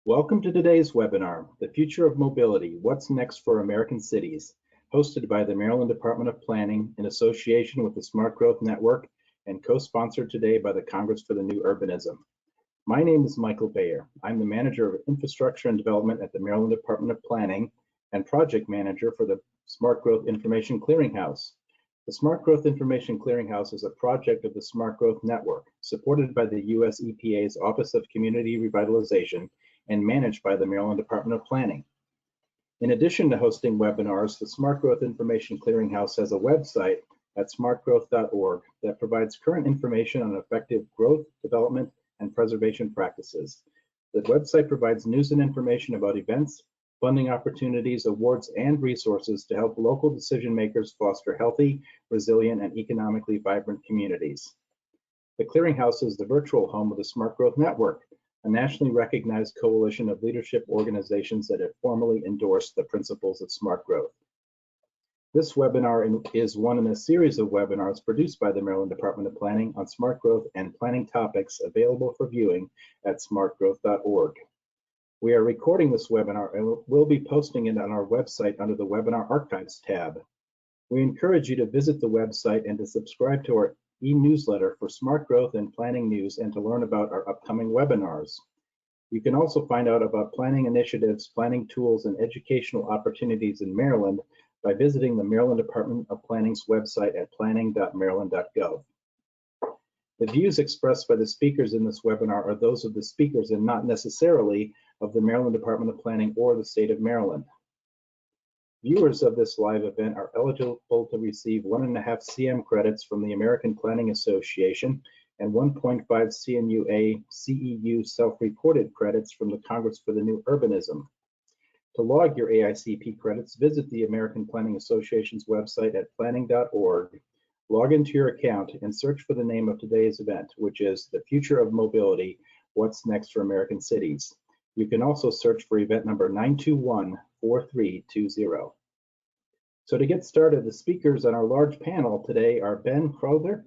Welcome to today's webinar, The Future of Mobility, What's Next for American Cities, hosted by the Maryland Department of Planning in association with the Smart Growth Network and co-sponsored today by the Congress for the New Urbanism. My name is Michael Bayer. I'm the Manager of Infrastructure and Development at the Maryland Department of Planning and Project Manager for the Smart Growth Information Clearinghouse. The Smart Growth Information Clearinghouse is a project of the Smart Growth Network, supported by the U.S. EPA's Office of Community Revitalization and managed by the Maryland Department of Planning. In addition to hosting webinars, the Smart Growth Information Clearinghouse has a website at smartgrowth.org that provides current information on effective growth, development, and preservation practices. The website provides news and information about events, funding opportunities, awards, and resources to help local decision makers foster healthy, resilient, and economically vibrant communities. The Clearinghouse is the virtual home of the Smart Growth Network, a nationally recognized coalition of leadership organizations that have formally endorsed the principles of smart growth. This webinar is one in a series of webinars produced by the Maryland Department of Planning on smart growth and planning topics available for viewing at smartgrowth.org. We are recording this webinar and we'll be posting it on our website under the Webinar Archives tab. We encourage you to visit the website and to subscribe to our e-newsletter for smart growth and planning news and to learn about our upcoming webinars. You can also find out about planning initiatives, planning tools, and educational opportunities in Maryland by visiting the Maryland Department of Planning's website at planning.maryland.gov. The views expressed by the speakers in this webinar are those of the speakers and not necessarily of the Maryland Department of Planning or the state of Maryland. Viewers of this live event are eligible to receive 1.5 CM credits from the American Planning Association and 1.5 CNUA CEU self-reported credits from the Congress for the New Urbanism. To log your AICP credits, visit the American Planning Association's website at planning.org, log into your account, and search for the name of today's event, which is The Future of Mobility, What's Next for American Cities. You can also search for event number 921-4320. So to get started, the speakers on our large panel today are Ben Crowther,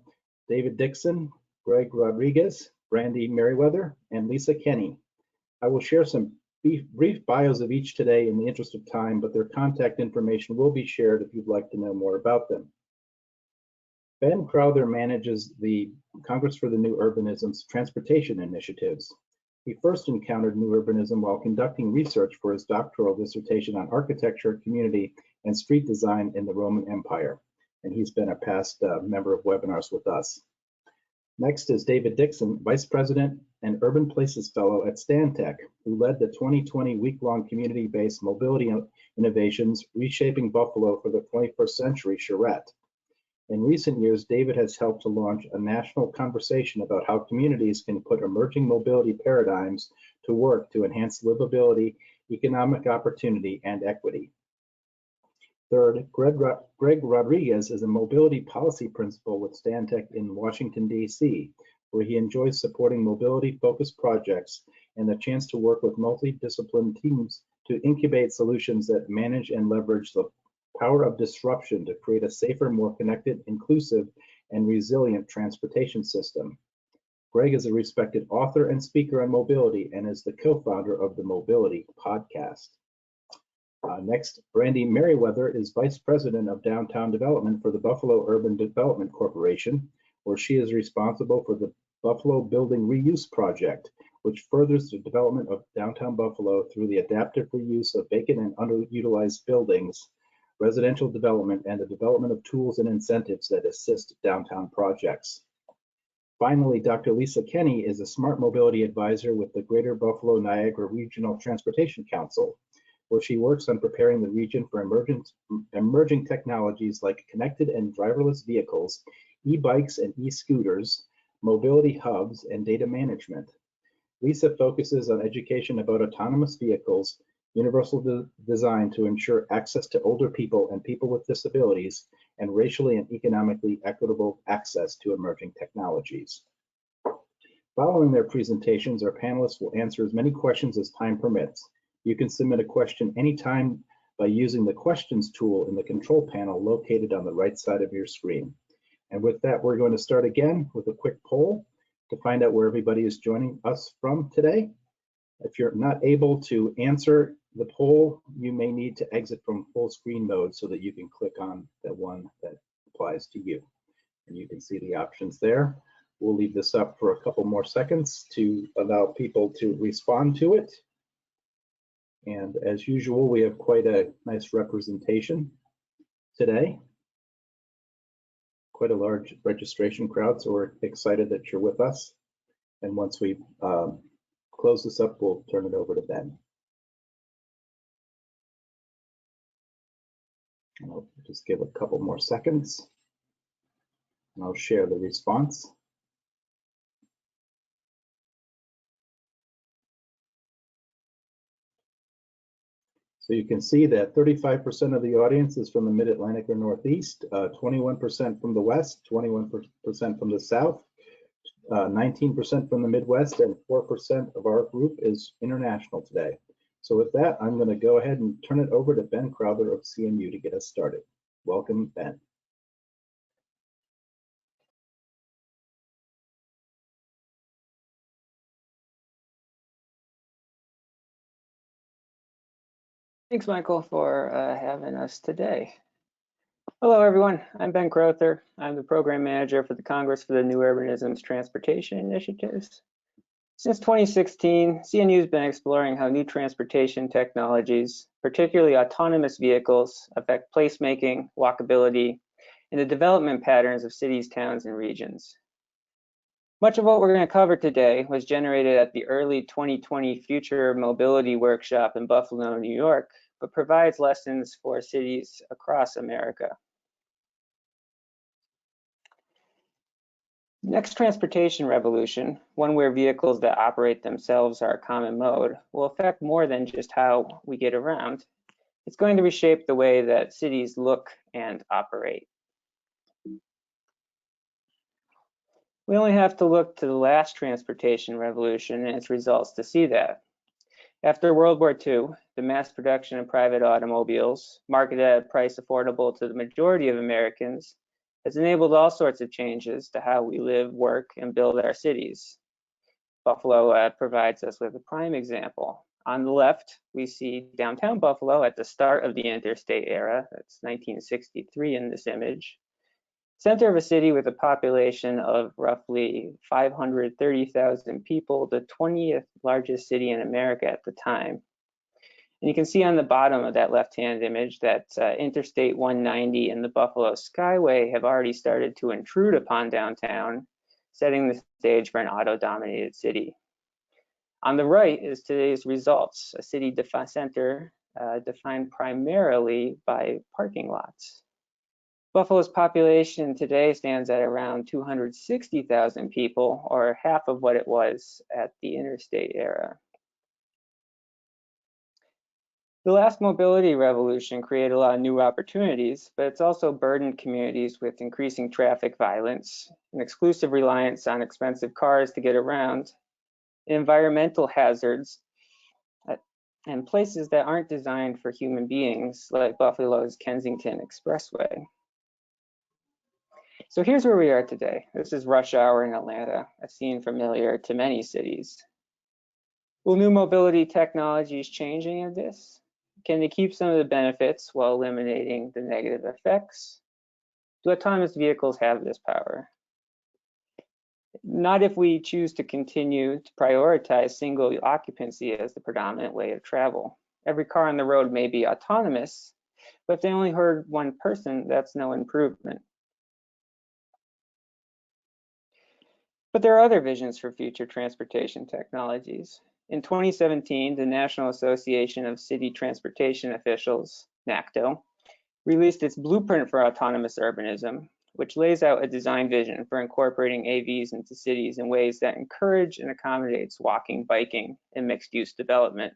David Dixon, Greg Rodriguez, Brandy Merriweather, and Lisa Kenny. I will share some brief bios of each today in the interest of time, but their contact information will be shared if you'd like to know more about them. Ben Crowther manages the Congress for the New Urbanism's transportation initiatives. He first encountered New Urbanism while conducting research for his doctoral dissertation on architecture, community, and street design in the Roman Empire, and he's been a past member of webinars with us. Next is David Dixon, Vice President and Urban Places Fellow at Stantec, who led the 2020 week-long community-based mobility innovations, Reshaping Buffalo for the 21st Century charrette. In recent years, David has helped to launch a national conversation about how communities can put emerging mobility paradigms to work to enhance livability, economic opportunity, and equity. Third, Greg Rodriguez is a mobility policy principal with Stantec in Washington, D.C., where he enjoys supporting mobility-focused projects and the chance to work with multidisciplinary teams to incubate solutions that manage and leverage the power of disruption to create a safer, more connected, inclusive, and resilient transportation system. Greg is a respected author and speaker on mobility and is the co-founder of the Mobility Podcast. Next, Brandy Merriweather is Vice President of Downtown Development for the Buffalo Urban Development Corporation, where she is responsible for the Buffalo Building Reuse Project, which furthers the development of downtown Buffalo through the adaptive reuse of vacant and underutilized buildings, residential development, and the development of tools and incentives that assist downtown projects. Finally, Dr. Lisa Kenny is a smart mobility advisor with the Greater Buffalo Niagara Regional Transportation Council, where she works on preparing the region for emerging technologies like connected and driverless vehicles, e-bikes and e-scooters, mobility hubs, and data management. Lisa focuses on education about autonomous vehicles, universal design to ensure access to older people and people with disabilities, and racially and economically equitable access to emerging technologies. Following their presentations, our panelists will answer as many questions as time permits. You can submit a question anytime by using the questions tool in the control panel located on the right side of your screen. And with that, we're going to start again with a quick poll to find out where everybody is joining us from today. If you're not able to answer the poll, you may need to exit from full screen mode so that you can click on the one that applies to you. And you can see the options there. We'll leave this up for a couple more seconds to allow people to respond to it. And as usual, we have quite a nice representation today. Quite a large registration crowd, so we're excited that you're with us. And once we close this up, we'll turn it over to Ben. And I'll just give a couple more seconds, and I'll share the response. So you can see that 35% of the audience is from the Mid-Atlantic or Northeast, 21% from the West, 21% from the South, 19% from the Midwest, and 4% of our group is international today. So with that, I'm going to go ahead and turn it over to Ben Crowther of CMU to get us started. Welcome, Ben. Thanks, Michael, for having us today. Hello, everyone. I'm Ben Crowther. I'm the program manager for the Congress for the New Urbanism's Transportation Initiatives. Since 2016, CNU has been exploring how new transportation technologies, particularly autonomous vehicles, affect placemaking, walkability, and the development patterns of cities, towns, and regions. Much of what we're going to cover today was generated at the early 2020 Future Mobility Workshop in Buffalo, New York, but provides lessons for cities across America. Next transportation revolution, one where vehicles that operate themselves are a common mode, will affect more than just how we get around. It's going to reshape the way that cities look and operate. We only have to look to the last transportation revolution and its results to see that. After World War II, the mass production of private automobiles, marketed at a price affordable to the majority of Americans, has enabled all sorts of changes to how we live, work, and build our cities. Buffalo provides us with a prime example. On the left, we see downtown Buffalo at the start of the interstate era. That's 1963 in this image. Center of a city with a population of roughly 530,000 people, the 20th largest city in America at the time. And you can see on the bottom of that left-hand image that Interstate 190 and the Buffalo Skyway have already started to intrude upon downtown, setting the stage for an auto-dominated city. On the right is today's results, a city center defined primarily by parking lots. Buffalo's population today stands at around 260,000 people, or half of what it was at the interstate era. The last mobility revolution created a lot of new opportunities, but it's also burdened communities with increasing traffic violence, an exclusive reliance on expensive cars to get around, environmental hazards, and places that aren't designed for human beings, like Buffalo's Kensington Expressway. So here's where we are today. This is rush hour in Atlanta, a scene familiar to many cities. Will new mobility technologies change any of this? Can they keep some of the benefits while eliminating the negative effects? Do autonomous vehicles have this power? Not if we choose to continue to prioritize single occupancy as the predominant way of travel. Every car on the road may be autonomous, but if they only herd one person, that's no improvement. But there are other visions for future transportation technologies. In 2017, the National Association of City Transportation Officials, NACTO, released its Blueprint for Autonomous Urbanism, which lays out a design vision for incorporating AVs into cities in ways that encourage and accommodates walking, biking, and mixed-use development.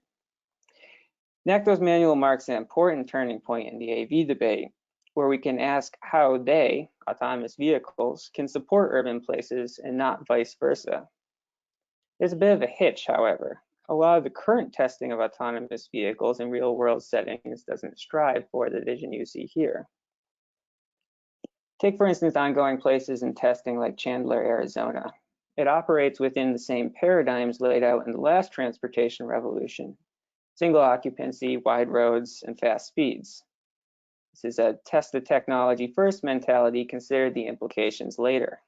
NACTO's manual marks an important turning point in the AV debate, where we can ask how they, autonomous vehicles, can support urban places and not vice versa. There's a bit of a hitch, however. A lot of the current testing of autonomous vehicles in real-world settings doesn't strive for the vision you see here. Take, for instance, ongoing places in testing like Chandler, Arizona. It operates within the same paradigms laid out in the last transportation revolution: single occupancy, wide roads, and fast speeds. This is a test the technology first mentality, consider the implications later.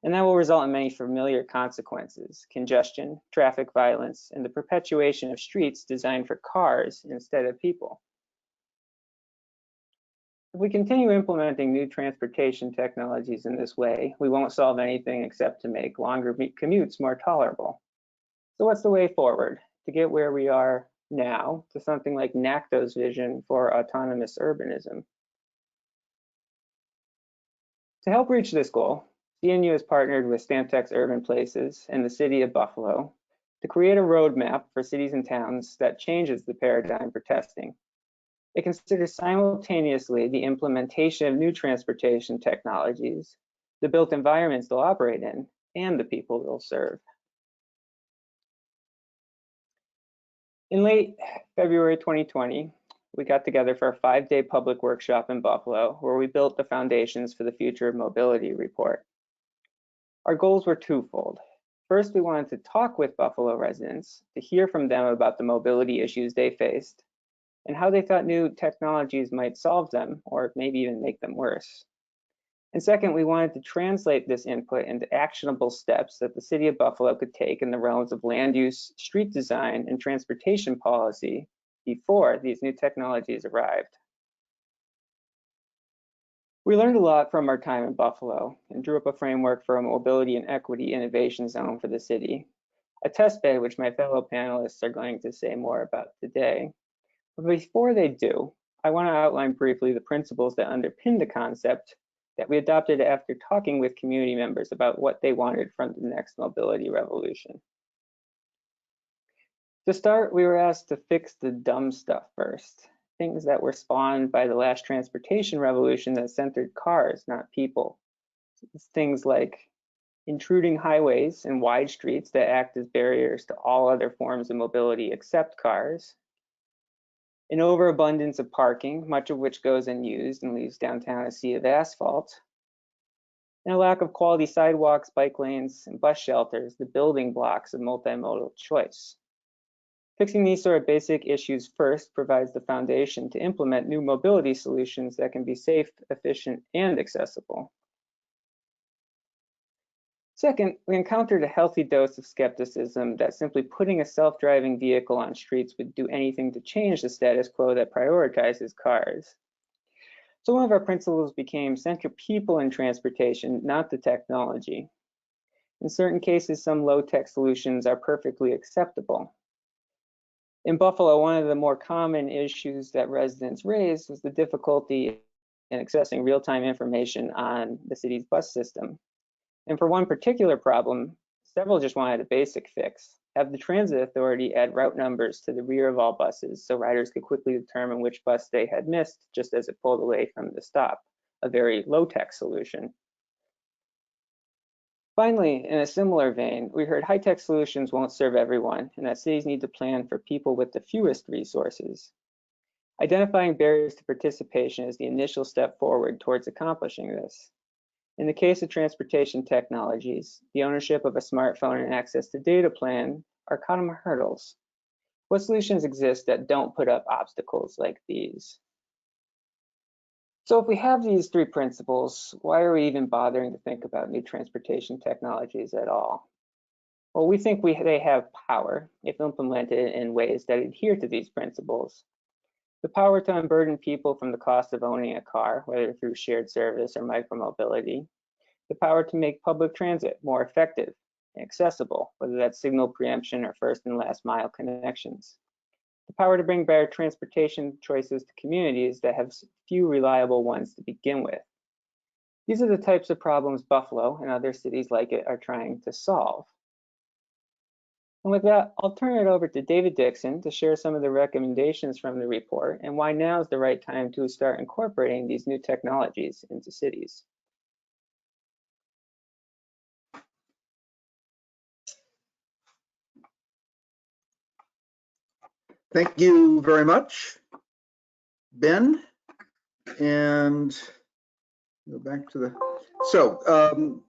And that will result in many familiar consequences: congestion, traffic violence, and the perpetuation of streets designed for cars instead of people. If we continue implementing new transportation technologies in this way, we won't solve anything except to make longer commutes more tolerable. So what's the way forward to get where we are now to something like NACTO's vision for autonomous urbanism? To help reach this goal, CNU has partnered with Stantec's Urban Places and the City of Buffalo to create a roadmap for cities and towns that changes the paradigm for testing. It considers simultaneously the implementation of new transportation technologies, the built environments they'll operate in, and the people they'll serve. In late February 2020, we got together for a 5-day public workshop in Buffalo, where we built the foundations for the Future of Mobility report. Our goals were twofold. First, we wanted to talk with Buffalo residents to hear from them about the mobility issues they faced and how they thought new technologies might solve them or maybe even make them worse. And second, we wanted to translate this input into actionable steps that the City of Buffalo could take in the realms of land use, street design, and transportation policy before these new technologies arrived. We learned a lot from our time in Buffalo and drew up a framework for a mobility and equity innovation zone for the city, a test bed which my fellow panelists are going to say more about today. But before they do, I want to outline briefly the principles that underpin the concept that we adopted after talking with community members about what they wanted from the next mobility revolution. To start, we were asked to fix the dumb stuff first, things that were spawned by the last transportation revolution that centered cars, not people. Things like intruding highways and wide streets that act as barriers to all other forms of mobility except cars, an overabundance of parking, much of which goes unused and leaves downtown a sea of asphalt, and a lack of quality sidewalks, bike lanes, and bus shelters, the building blocks of multimodal choice. Fixing these sort of basic issues first provides the foundation to implement new mobility solutions that can be safe, efficient, and accessible. Second, we encountered a healthy dose of skepticism that simply putting a self-driving vehicle on streets would do anything to change the status quo that prioritizes cars. So one of our principles became center people in transportation, not the technology. In certain cases, some low-tech solutions are perfectly acceptable. In Buffalo, one of the more common issues that residents raised was the difficulty in accessing real-time information on the city's bus system. And for one particular problem, several just wanted a basic fix: have the transit authority add route numbers to the rear of all buses so riders could quickly determine which bus they had missed just as it pulled away from the stop, a very low-tech solution. Finally, in a similar vein, we heard high-tech solutions won't serve everyone and that cities need to plan for people with the fewest resources. Identifying barriers to participation is the initial step forward towards accomplishing this. In the case of transportation technologies, the ownership of a smartphone and access to data plan are common hurdles. What solutions exist that don't put up obstacles like these? So if we have these three principles, why are we even bothering to think about new transportation technologies at all? Well, we think they have power if implemented in ways that adhere to these principles. The power to unburden people from the cost of owning a car, whether through shared service or micromobility. The power to make public transit more effective and accessible, whether that's signal preemption or first and last mile connections. The power to bring better transportation choices to communities that have few reliable ones to begin with. These are the types of problems Buffalo and other cities like it are trying to solve. And with that, I'll turn it over to David Dixon to share some of the recommendations from the report and why now is the right time to start incorporating these new technologies into cities. Thank you very much, Ben. And Go back to the, so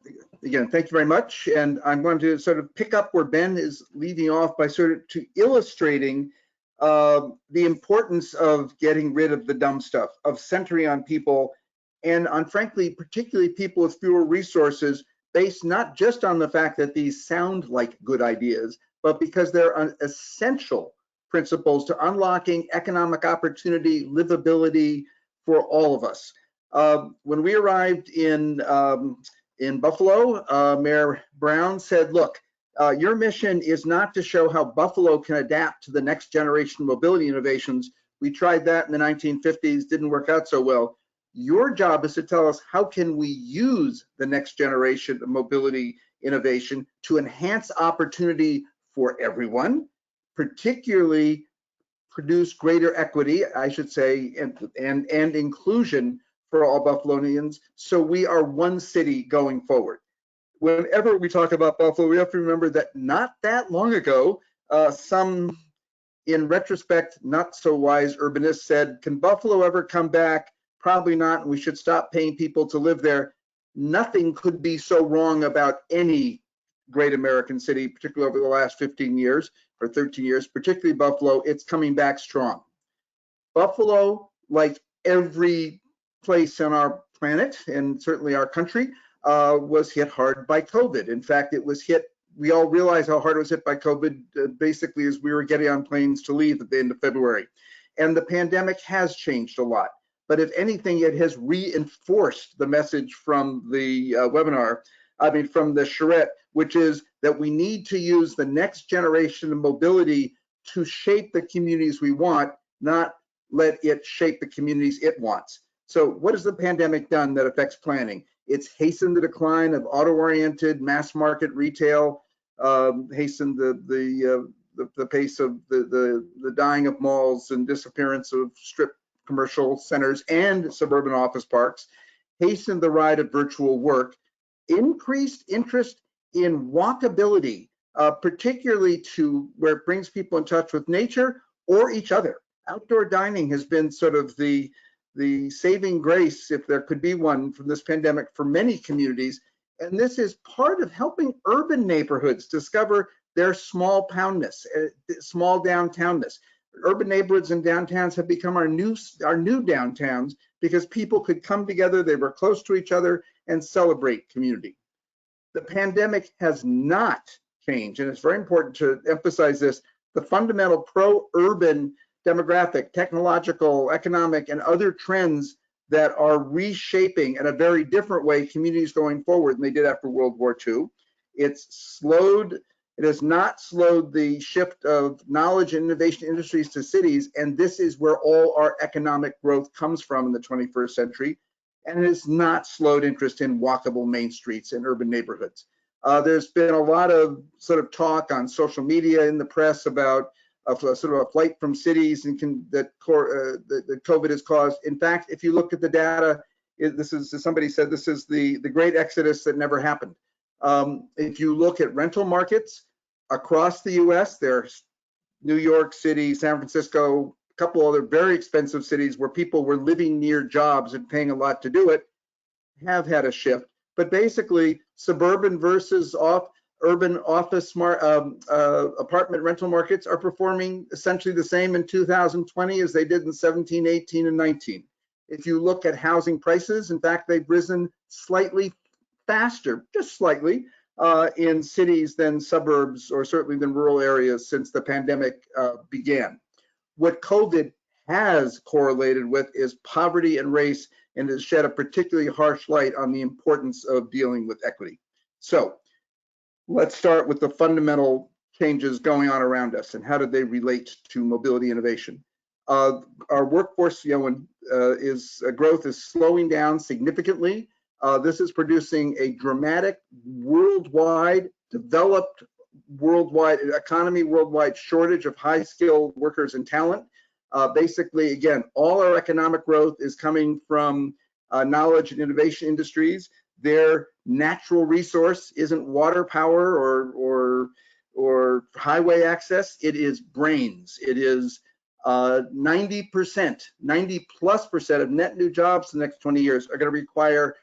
again, thank you very much. And I'm going to sort of pick up where Ben is leaving off by sort of to illustrating the importance of getting rid of the dumb stuff, of centering on people and on, frankly, particularly people with fewer resources, based not just on the fact that these sound like good ideas, but because they're essential principles to unlocking economic opportunity, livability for all of us. When we arrived in Buffalo, Mayor Brown said, look, your mission is not to show how Buffalo can adapt to the next generation of mobility innovations. We tried that in the 1950s, didn't work out so well. Your job is to tell us how can we use the next generation of mobility innovation to enhance opportunity for everyone, particularly produce greater equity, I should say, and inclusion for all Buffalonians, so we are one city going forward. Whenever we talk about Buffalo, we have to remember that not that long ago, some, in retrospect, not so wise urbanists said, can Buffalo ever come back? Probably not, and we should stop paying people to live there. Nothing could be so wrong about any great American city, particularly over the last 15 years or 13 years, particularly Buffalo. It's coming back strong. Buffalo, like every place on our planet and certainly our country, was hit hard by COVID. In fact, it was hit, we all realized how hard it was hit by COVID basically as we were getting on planes to leave at the end of February. And the pandemic has changed a lot. But if anything, it has reinforced the message from the from the charrette, which is that we need to use the next generation of mobility to shape the communities we want, not let it shape the communities it wants. So what has the pandemic done that affects planning? It's hastened the decline of auto-oriented mass market retail, hastened the pace of the dying of malls and disappearance of strip commercial centers and suburban office parks, hastened the rise of virtual work, increased interest in walkability, particularly to where it brings people in touch with nature or each other. Outdoor dining has been sort of the saving grace, if there could be one, from this pandemic for many communities. And this is part of helping urban neighborhoods discover their small downtownness. Urban neighborhoods and downtowns have become our new downtowns because people could come together, they were close to each other, and celebrate community. The pandemic has not changed, and it's very important to emphasize this, the fundamental pro-urban demographic, technological, economic, and other trends that are reshaping in a very different way communities going forward than they did after World War II. It has not slowed the shift of knowledge and innovation industries to cities, and this is where all our economic growth comes from in the 21st century. And it has not slowed interest in walkable main streets and urban neighborhoods. There's been a lot of sort of talk on social media, in the press, about sort of a flight from cities and that COVID has caused. In fact, if you look at the data, this is, as somebody said, this is the great exodus that never happened. If you look at rental markets across the US, there's New York City, San Francisco, a couple other very expensive cities where people were living near jobs and paying a lot to do it, have had a shift. But basically, suburban versus urban office apartment rental markets are performing essentially the same in 2020 as they did in 17, 18, and 19. If you look at housing prices, in fact, they've risen slightly faster, just slightly, in cities than suburbs, or certainly than rural areas, since the pandemic began. What COVID has correlated with is poverty and race, and has shed a particularly harsh light on the importance of dealing with equity. So let's start with the fundamental changes going on around us and how do they relate to mobility innovation. Our workforce growth is slowing down significantly. This is producing a dramatic worldwide, developed worldwide economy, worldwide shortage of high-skilled workers and talent. Basically, again, all our economic growth is coming from knowledge and innovation industries. Their natural resource isn't water power or highway access. It is brains. It is 90%, 90+% of net new jobs in the next 20 years are going to require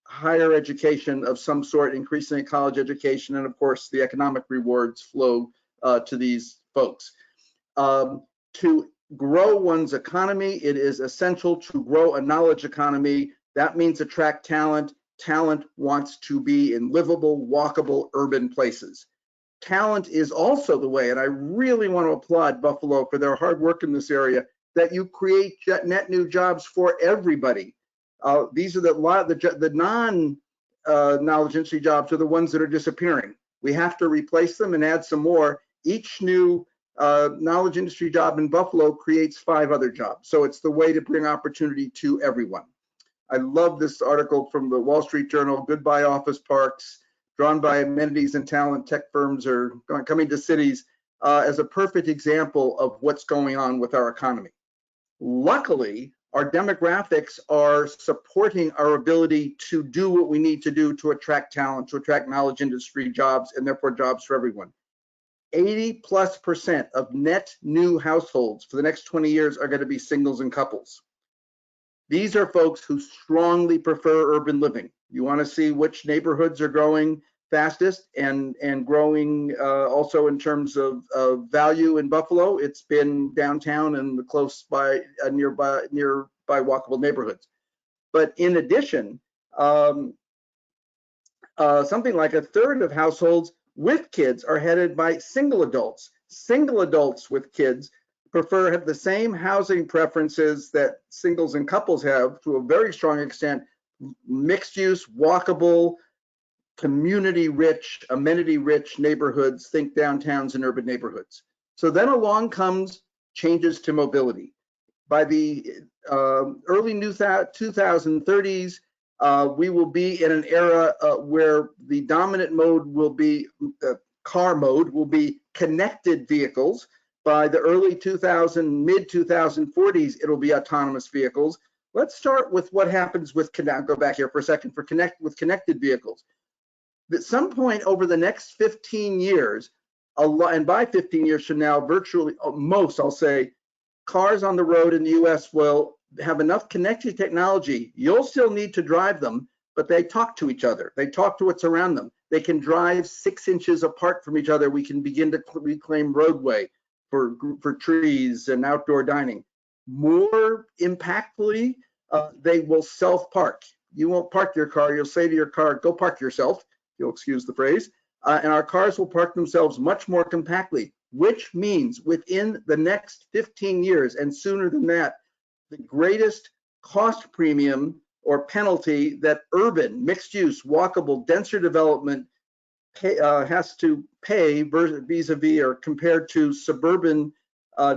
higher education of some sort, increasing college education, and of course the economic rewards flow to these folks. To grow one's economy, it is essential to grow a knowledge economy. That means attract talent. Talent wants to be in livable, walkable, urban places. Talent is also the way, and I really want to applaud Buffalo for their hard work in this area, that you create net new jobs for everybody. These are the non-knowledge industry jobs are the ones that are disappearing. We have to replace them and add some more. Each new knowledge industry job in Buffalo creates 5 other jobs. So it's the way to bring opportunity to everyone. I love this article from the Wall Street Journal, Goodbye Office Parks, drawn by amenities and talent. Tech firms are coming to cities as a perfect example of what's going on with our economy. Luckily, our demographics are supporting our ability to do what we need to do to attract talent, to attract knowledge industry jobs, and therefore jobs for everyone. 80+% of net new households for the next 20 years are going to be singles and couples. These are folks who strongly prefer urban living. You want to see which neighborhoods are growing fastest and growing also in terms of value in Buffalo. It's been downtown and the close by nearby walkable neighborhoods. But in addition, something like a third of households with kids are headed by single adults. Single adults with kids have the same housing preferences that singles and couples have to a very strong extent: mixed use, walkable, community-rich, amenity-rich neighborhoods. Think downtowns and urban neighborhoods. So then along comes changes to mobility. By the early 2030s, we will be in an era where the dominant mode will be car mode, will be connected vehicles. By the early mid-2040s, it'll be autonomous vehicles. Let's start with what happens with, go back here for a second, with connected vehicles. At some point over the next 15 years, and by 15 years from now, virtually most, I'll say, cars on the road in the US will have enough connected technology. You'll still need to drive them, but they talk to each other. They talk to what's around them. They can drive 6 inches apart from each other. We can begin to reclaim roadway for trees and outdoor dining. More impactfully, they will self-park. You won't park your car. You'll say to your car, go park yourself. You'll excuse the phrase. And our cars will park themselves much more compactly, which means within the next 15 years and sooner than that, the greatest cost premium or penalty that urban, mixed-use, walkable, denser development has to pay vis-a-vis or compared to suburban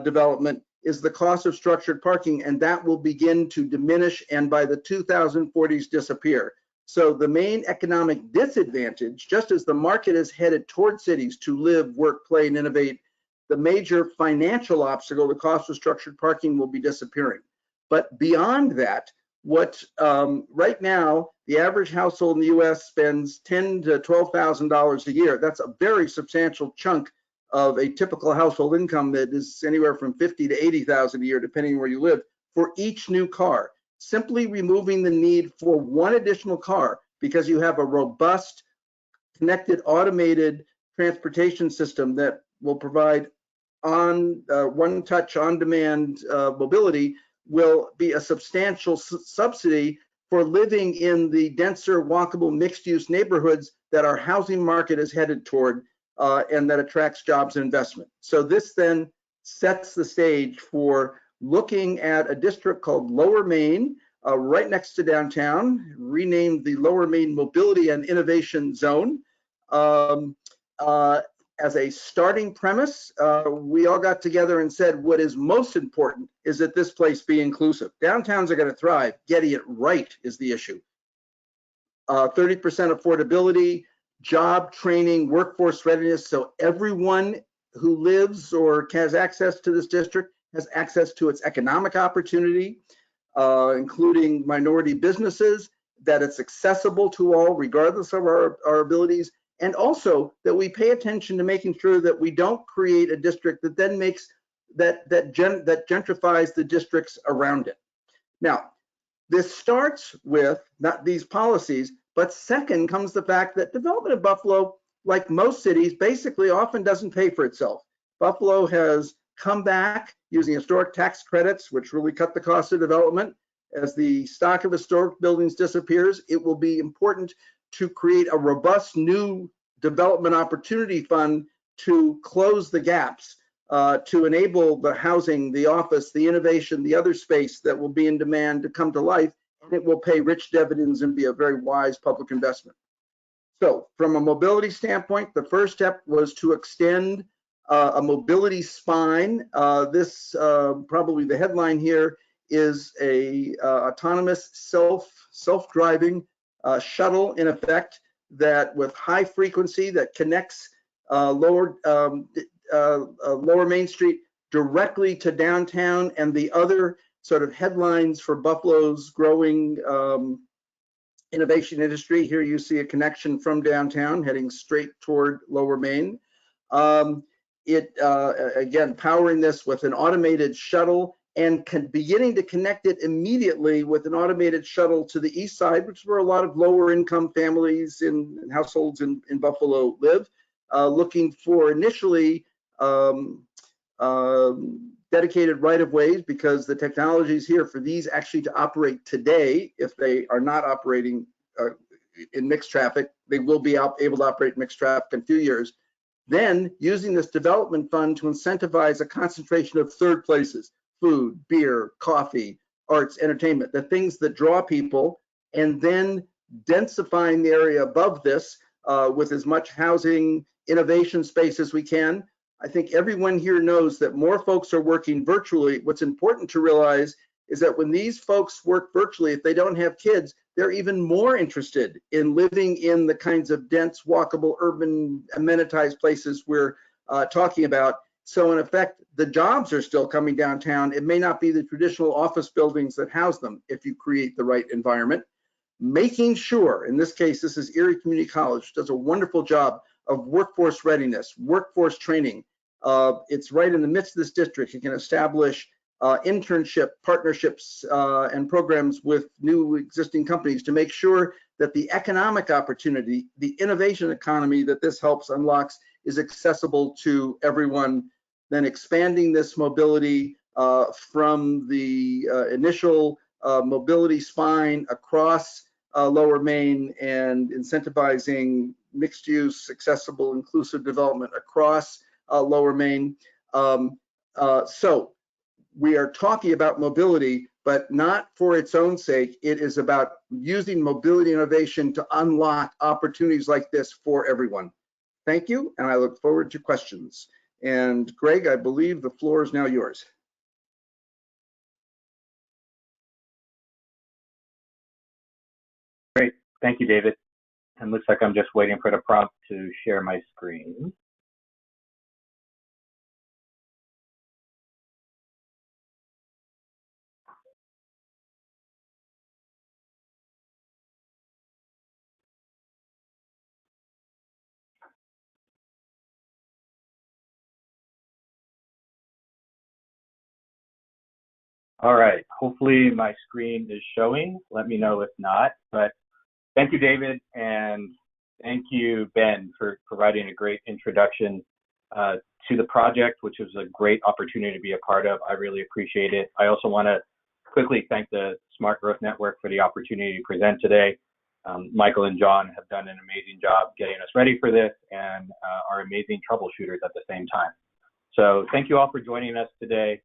development is the cost of structured parking, and that will begin to diminish and by the 2040s disappear. So the main economic disadvantage, just as the market is headed toward cities to live, work, play, and innovate, the major financial obstacle, the cost of structured parking, will be disappearing. But beyond that, right now, the average household in the US spends $10,000 to $12,000 a year. That's a very substantial chunk of a typical household income that is anywhere from $50,000 to $80,000 a year, depending where you live, for each new car. Simply removing the need for one additional car because you have a robust, connected, automated transportation system that will provide one-touch, on-demand mobility will be a substantial subsidy for living in the denser, walkable, mixed-use neighborhoods that our housing market is headed toward and that attracts jobs and investment. So this then sets the stage for looking at a district called Lower Main, right next to downtown, renamed the Lower Main Mobility and Innovation Zone. As a starting premise, we all got together and said what is most important is that this place be inclusive. Downtowns are going to thrive. Getting it right is the issue. 30% affordability, job training, workforce readiness, so everyone who lives or has access to this district has access to its economic opportunity, including minority businesses, that it's accessible to all regardless of our abilities, and also that we pay attention to making sure that we don't create a district that then makes that gentrifies the districts around it. Now, this starts with not these policies, But second comes the fact that development of Buffalo, like most cities, basically often doesn't pay for itself. Buffalo has come back using historic tax credits, which really cut the cost of development. As the stock of historic buildings disappears, it will be important to create a robust new development opportunity fund to close the gaps, to enable the housing, the office, the innovation, the other space that will be in demand to come to life, and it will pay rich dividends and be a very wise public investment. So from a mobility standpoint, the first step was to extend a mobility spine. This probably the headline here is a autonomous self-driving shuttle, in effect, that with high frequency that connects lower Main Street directly to downtown, and the other sort of headlines for Buffalo's growing innovation industry. Here you see a connection from downtown heading straight toward Lower Main. Again, powering this with an automated shuttle and beginning to connect it immediately with an automated shuttle to the east side, which is where a lot of lower income families and households in Buffalo live, looking for initially dedicated right-of-ways, because the technology is here for these actually to operate today. If they are not operating in mixed traffic, they will be able to operate mixed traffic in a few years. Then using this development fund to incentivize a concentration of third places: food, beer, coffee, arts, entertainment, the things that draw people, and then densifying the area above this with as much housing, innovation space as we can. I think everyone here knows that more folks are working virtually. What's important to realize is that when these folks work virtually, if they don't have kids, they're even more interested in living in the kinds of dense, walkable, urban, amenitized places we're talking about. So in effect, the jobs are still coming downtown. It may not be the traditional office buildings that house them if you create the right environment. Making sure, in this case, this is Erie Community College, does a wonderful job of workforce readiness, workforce training. It's right in the midst of this district. You can establish internship partnerships and programs with new existing companies to make sure that the economic opportunity, the innovation economy that this helps unlocks, is accessible to everyone. Then expanding this mobility from the initial mobility spine across Lower Main, and incentivizing mixed use, accessible, inclusive development across Lower Main. So we are talking about mobility, but not for its own sake. It is about using mobility innovation to unlock opportunities like this for everyone. Thank you, and I look forward to questions. And Greg, I believe the floor is now yours. Great, thank you, David. And looks like I'm just waiting for the prompt to share my screen. All right, hopefully my screen is showing. Let me know if not, but thank you, David, and thank you, Ben, for providing a great introduction to the project, which was a great opportunity to be a part of. I really appreciate it. I also want to quickly thank the Smart Growth Network for the opportunity to present today. Michael and John have done an amazing job getting us ready for this, and are amazing troubleshooters at the same time. So thank you all for joining us today.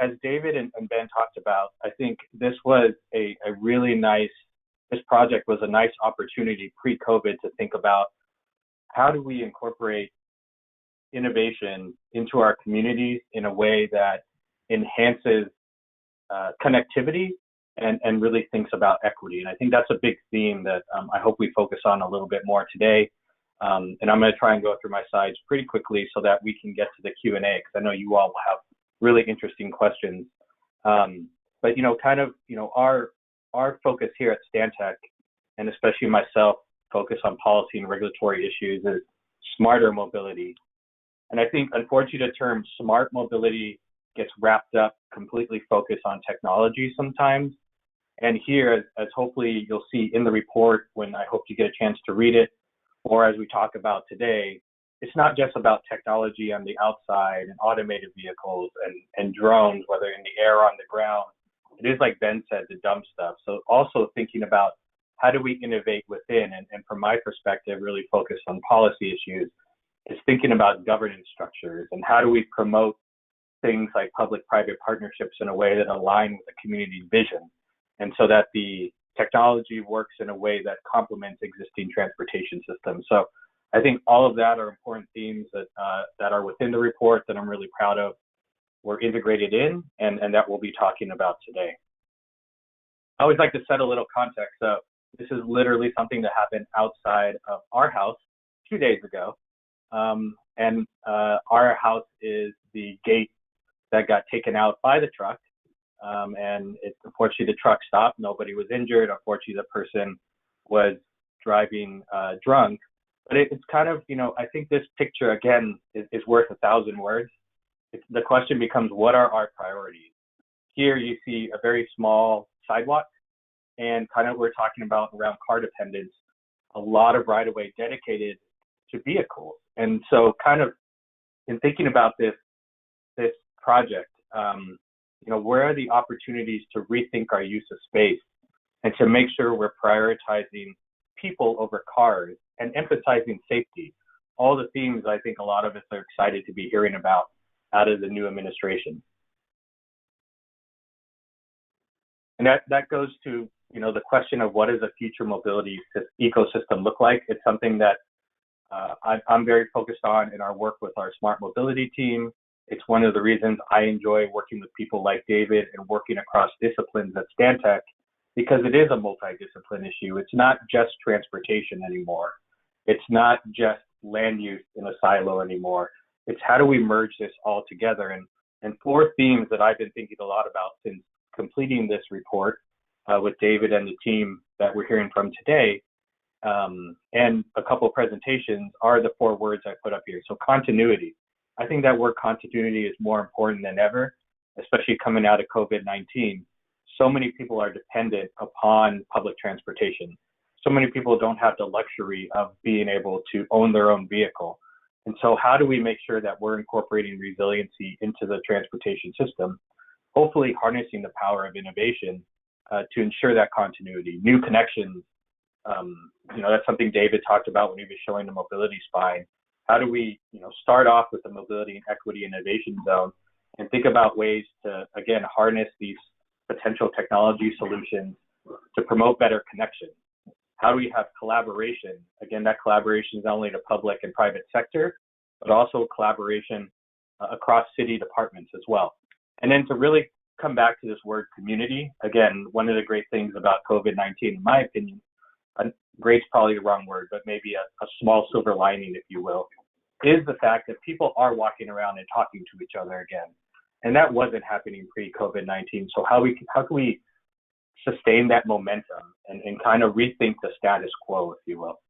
As David and Ben talked about, I think this was a really nice, this project was a nice opportunity pre-COVID to think about how do we incorporate innovation into our communities in a way that enhances connectivity and really thinks about equity. And I think that's a big theme that I hope we focus on a little bit more today. And I'm going to try and go through my slides pretty quickly so that we can get to the Q&A, because I know you all will have really interesting questions. But, kind of, our focus here at Stantec, and especially myself, focus on policy and regulatory issues, is smarter mobility. And I think, unfortunately, the term smart mobility gets wrapped up completely focused on technology sometimes. And here, as hopefully you'll see in the report when I hope you get a chance to read it, or as we talk about today, it's not just about technology on the outside and automated vehicles and drones, whether in the air or on the ground. It is, like Ben said, the dumb stuff. So also thinking about how do we innovate within, and from my perspective, really focus on policy issues, is thinking about governance structures and how do we promote things like public-private partnerships in a way that align with the community vision, and so that the technology works in a way that complements existing transportation systems. So I think all of that are important themes that are within the report that I'm really proud of. We're integrated in, and that we'll be talking about today. I always like to set a little context. So this is literally something that happened outside of our house 2 days ago. Our house is the gate that got taken out by the truck. Unfortunately, the truck stopped. Nobody was injured. Unfortunately, the person was driving drunk. But it's kind of, I think this picture, again, is worth 1,000 words. The question becomes, what are our priorities? Here you see a very small sidewalk, and kind of we're talking about around car dependence, a lot of right-of-way dedicated to vehicles. And so kind of in thinking about this project, where are the opportunities to rethink our use of space and to make sure we're prioritizing people over cars and emphasizing safety? All the themes I think a lot of us are excited to be hearing about out of the new administration. And that goes to, the question of what does a future mobility ecosystem look like? It's something that I'm very focused on in our work with our smart mobility team. It's one of the reasons I enjoy working with people like David and working across disciplines at Stantec, because it is a multidiscipline issue. It's not just transportation anymore. It's not just land use in a silo anymore. It's how do we merge this all together? And 4 themes that I've been thinking a lot about since completing this report with David and the team that we're hearing from today, and a couple of presentations, are the 4 words I put up here. So continuity. I think that word continuity is more important than ever, especially coming out of COVID-19. So many people are dependent upon public transportation. So many people don't have the luxury of being able to own their own vehicle. And so how do we make sure that we're incorporating resiliency into the transportation system, hopefully harnessing the power of innovation to ensure that continuity, new connections. That's something David talked about when he was showing the mobility spine. How do we, start off with the mobility and equity innovation zone and think about ways to, again, harness these potential technology solutions to promote better connection? How do we have collaboration? Again, that collaboration is not only the public and private sector, but also collaboration across city departments as well. And then to really come back to this word community, again, one of the great things about COVID-19, in my opinion, great's probably the wrong word, but maybe a small silver lining, if you will, is the fact that people are walking around and talking to each other again. And that wasn't happening pre-COVID-19. So how can we sustain that momentum and kind of rethink the status quo, if you will?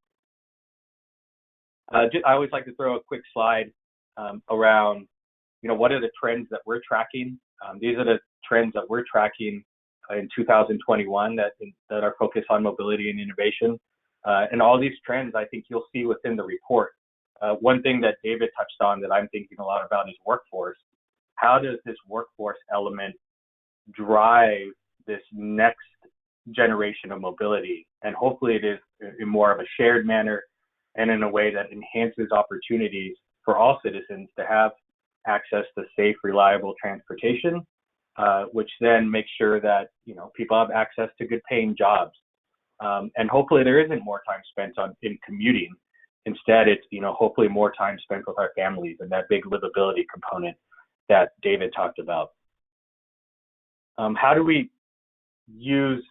I always like to throw a quick slide around, what are the trends that we're tracking? These are the trends that we're tracking in 2021 that are focused on mobility and innovation. And all these trends, I think you'll see within the report. One thing that David touched on that I'm thinking a lot about is workforce. How does this workforce element drive this next generation of mobility? And hopefully it is in more of a shared manner and in a way that enhances opportunities for all citizens to have access to safe, reliable transportation, which then makes sure that people have access to good paying jobs. And hopefully there isn't more time spent in commuting. Instead, it's hopefully more time spent with our families and that big livability component that David talked about. How do we use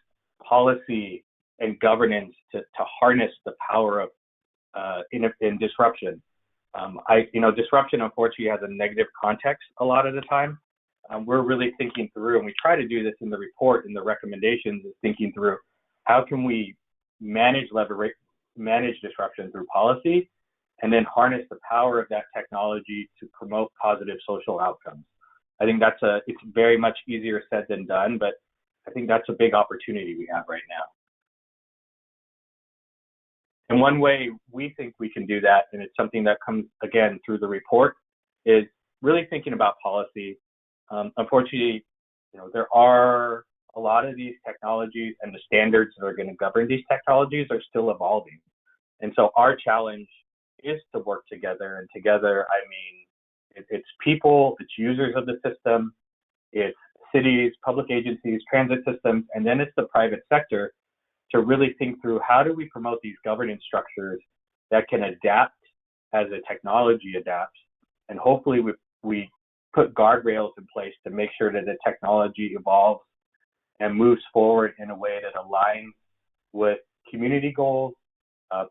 policy and governance to harness the power of in disruption? Disruption unfortunately has a negative context a lot of the time. We're really thinking through, and we try to do this in the report, in the recommendations, is thinking through how can we manage disruption through policy, and then harness the power of that technology to promote positive social outcomes. I think it's very much easier said than done, but I think that's a big opportunity we have right now. And one way we think we can do that, and it's something that comes again through the report, is really thinking about policy. Unfortunately, there are a lot of these technologies, and the standards that are going to govern these technologies are still evolving. And so our challenge is to work together, and together, I mean, it's people, it's users of the system, it's cities, public agencies, transit systems, and then it's the private sector to really think through how do we promote these governance structures that can adapt as the technology adapts, and hopefully we put guardrails in place to make sure that the technology evolves and moves forward in a way that aligns with community goals,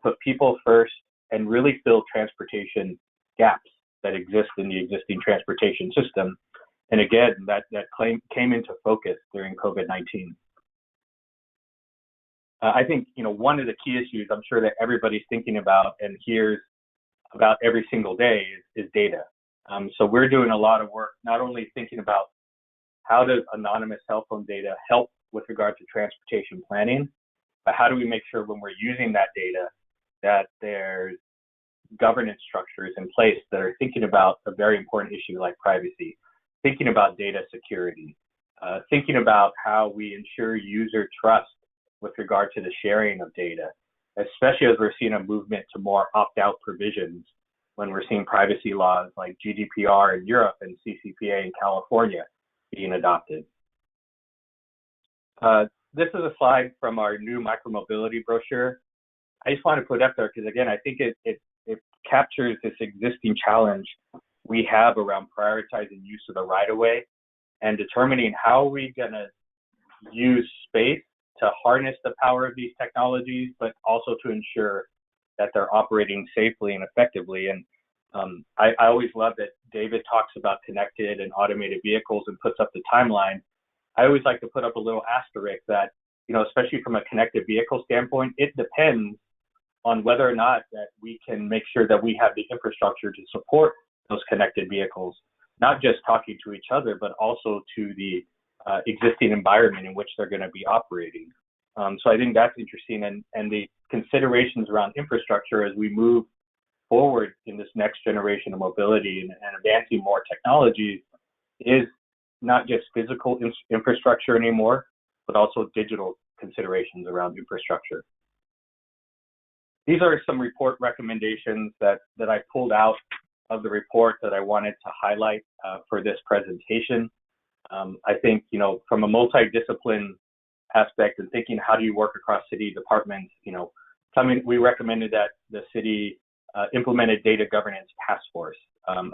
put people first, and really fill transportation gaps that exist in the existing transportation system. And again, that came into focus during COVID-19. I think, one of the key issues I'm sure that everybody's thinking about and hears about every single day is data. So we're doing a lot of work, not only thinking about how does anonymous cell phone data help with regard to transportation planning, but how do we make sure when we're using that data that there's governance structures in place that are thinking about a very important issue like privacy, thinking about data security, thinking about how we ensure user trust with regard to the sharing of data, especially as we're seeing a movement to more opt-out provisions when we're seeing privacy laws like GDPR in Europe and CCPA in California being adopted. This is a slide from our new micromobility brochure. I just want to put up there because, again, I think it captures this existing challenge we have around prioritizing use of the right-of-way and determining how are we going to use space to harness the power of these technologies, but also to ensure that they're operating safely and effectively. And I always love that David talks about connected and automated vehicles and puts up the timeline. I always like to put up a little asterisk that, especially from a connected vehicle standpoint, it depends on whether or not that we can make sure that we have the infrastructure to support those connected vehicles, not just talking to each other, but also to the existing environment in which they're going to be operating. So I think that's interesting, and the considerations around infrastructure as we move forward in this next generation of mobility and advancing more technologies is not just physical infrastructure anymore, but also digital considerations around infrastructure. These are some report recommendations that I pulled out of the report that I wanted to highlight for this presentation. I think, from a multidiscipline aspect and thinking how do you work across city departments, we recommended that the city implement a data governance task force.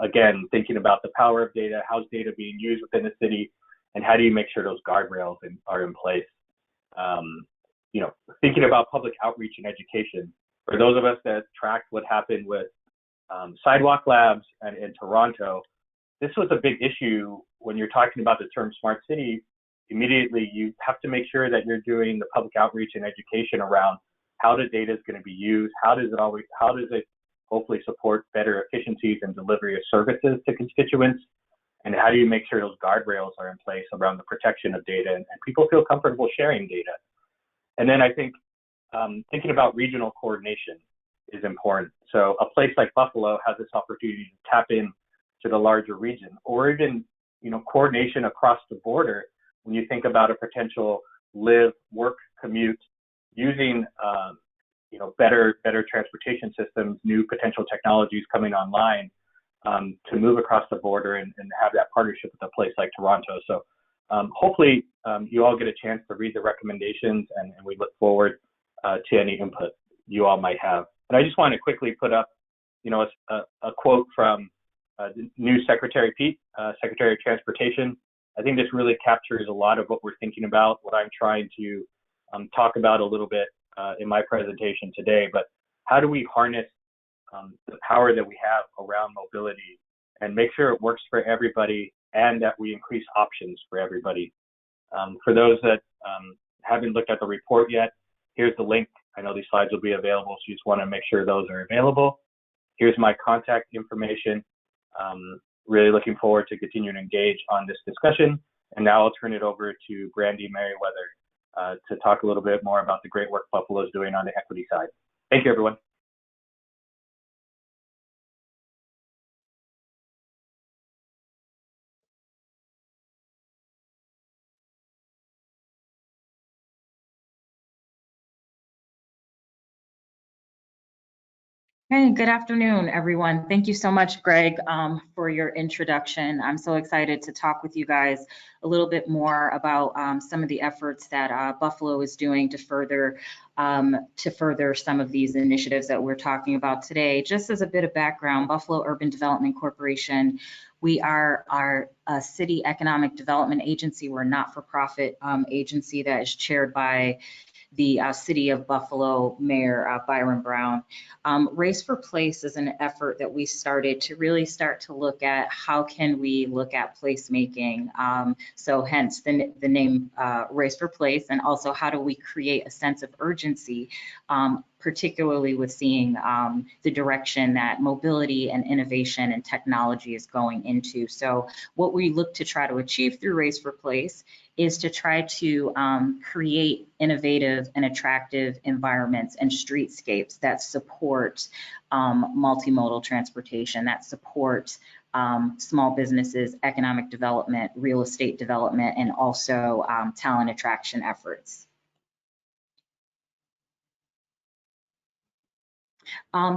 Again, thinking about the power of data, how's data being used within the city, and how do you make sure those guardrails are in place. Thinking about public outreach and education. For those of us that tracked what happened with sidewalk labs and in Toronto, this was a big issue when you're talking about the term smart city. Immediately, you have to make sure that you're doing the public outreach and education around how the data is going to be used, how does it hopefully support better efficiencies and delivery of services to constituents, and how do you make sure those guardrails are in place around the protection of data and people feel comfortable sharing data. And then I think thinking about regional coordination is important. So a place like Buffalo has this opportunity to tap in to the larger region, or even coordination across the border when you think about a potential live, work, commute, using better transportation systems, new potential technologies coming online to move across the border and have that partnership with a place like Toronto. So hopefully you all get a chance to read the recommendations, and we look forward to any input you all might have. And I just want to quickly put up, a quote from the new Secretary Pete, Secretary of Transportation. I think this really captures a lot of what we're thinking about, what I'm trying to talk about a little bit in my presentation today. But how do we harness the power that we have around mobility and make sure it works for everybody and that we increase options for everybody? For those that haven't looked at the report yet, here's the link. I know these slides will be available, so you just want to make sure those are available. Here's my contact information. Really looking forward to continuing to engage on this discussion And now I'll turn it over to Brandy Merriweather to talk a little bit more about the great work Buffalo is doing on the equity side. Thank you, everyone. Hey, good afternoon, everyone. Thank you so much, Greg, for your introduction. I'm so excited to talk with you guys a little bit more about some of the efforts that Buffalo is doing to further some of these initiatives that we're talking about today. Just as a bit of background, Buffalo Urban Development Corporation, we are a city economic development agency. We're a not-for-profit agency that is chaired by the City of Buffalo Mayor Byron Brown. Race for Place is an effort that we started to really start to look at how can we look at placemaking. So hence the name Race for Place, and also how do we create a sense of urgency, particularly with seeing the direction that mobility and innovation and technology is going into. So what we look to try to achieve through Race for Place is to try to create innovative and attractive environments and streetscapes that support multimodal transportation, that support small businesses, economic development, real estate development, and also talent attraction efforts.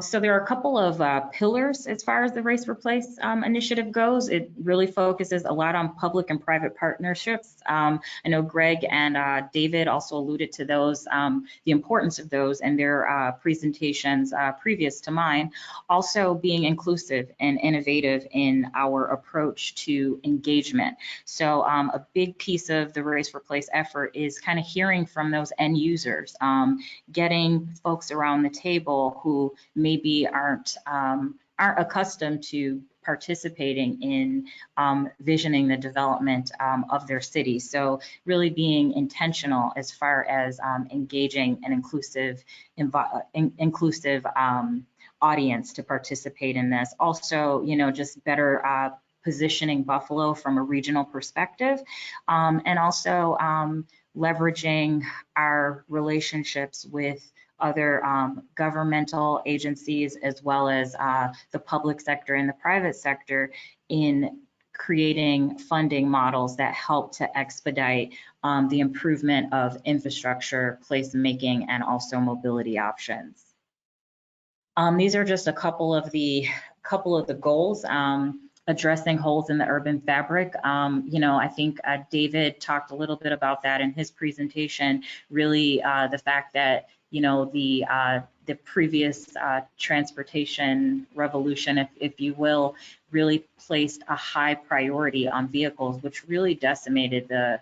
So there are a couple of pillars as far as the Race for Place initiative goes. It really focuses a lot on public and private partnerships. I know Greg and David also alluded to those, the importance of those in their presentations previous to mine. Also being inclusive and innovative in our approach to engagement. So a big piece of the Race for Place effort is kind of hearing from those end users, getting folks around the table who maybe aren't accustomed to participating in visioning the development of their city. So really being intentional as far as engaging an inclusive audience to participate in this. Also, you know, just better positioning Buffalo from a regional perspective, and also leveraging our relationships with other governmental agencies, as well as the public sector and the private sector, in creating funding models that help to expedite the improvement of infrastructure, placemaking, and also mobility options. These are just a couple of the goals. Addressing holes in the urban fabric. You know, I think David talked a little bit about that in his presentation. Really, the fact that, you know, the previous transportation revolution, if you will, really placed a high priority on vehicles, which really decimated the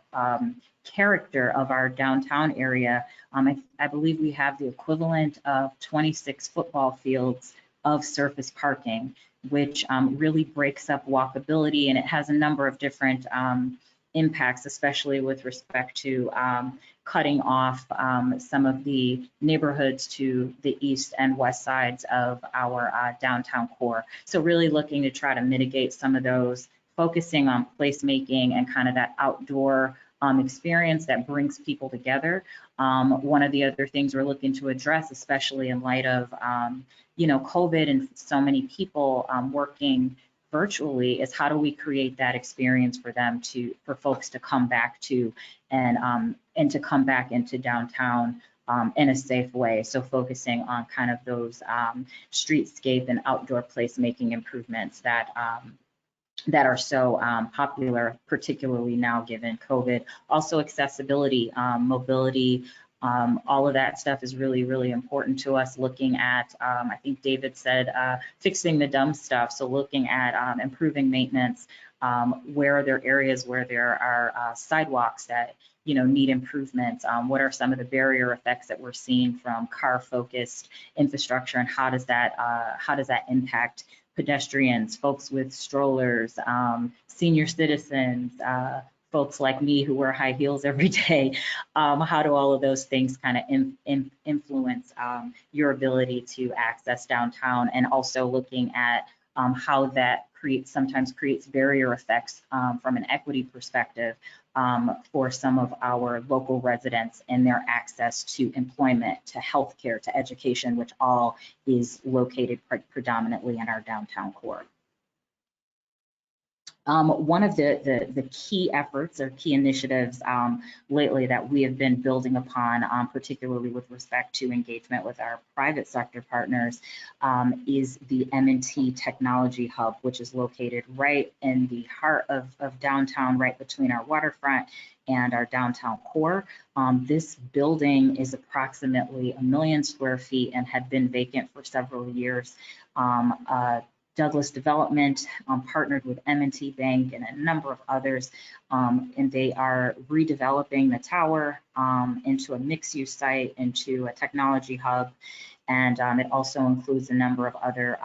character of our downtown area. I believe we have the equivalent of 26 football fields of surface parking, which really breaks up walkability, and it has a number of different impacts, especially with respect to cutting off some of the neighborhoods to the east and west sides of our downtown core. So really looking to try to mitigate some of those, focusing on placemaking and kind of that outdoor experience that brings people together. One of the other things we're looking to address, especially in light of you know, COVID and so many people working virtually, is how do we create that experience for them for folks to come back to and to come back into downtown in a safe way. So focusing on kind of those streetscape and outdoor placemaking improvements that that are so popular, particularly now given COVID. Also accessibility, mobility, all of that stuff is really, really important to us. Looking at, I think David said, fixing the dumb stuff. So looking at improving maintenance, where are there areas where there are sidewalks that, you know, need improvements? What are some of the barrier effects that we're seeing from car-focused infrastructure, and how does that impact pedestrians, folks with strollers, senior citizens, folks like me who wear high heels every day? How do all of those things kind of influence your ability to access downtown? And also looking at how that sometimes creates barrier effects from an equity perspective for some of our local residents and their access to employment, to healthcare, to education, which all is located predominantly in our downtown core. One of the key efforts or key initiatives lately that we have been building upon, particularly with respect to engagement with our private sector partners, is the M&T Technology Hub, which is located right in the heart of downtown, right between our waterfront and our downtown core. This building is approximately 1 million square feet and had been vacant for several years. Douglas Development partnered with M&T Bank and a number of others, and they are redeveloping the tower into a mixed-use site, into a technology hub, and it also includes a number of other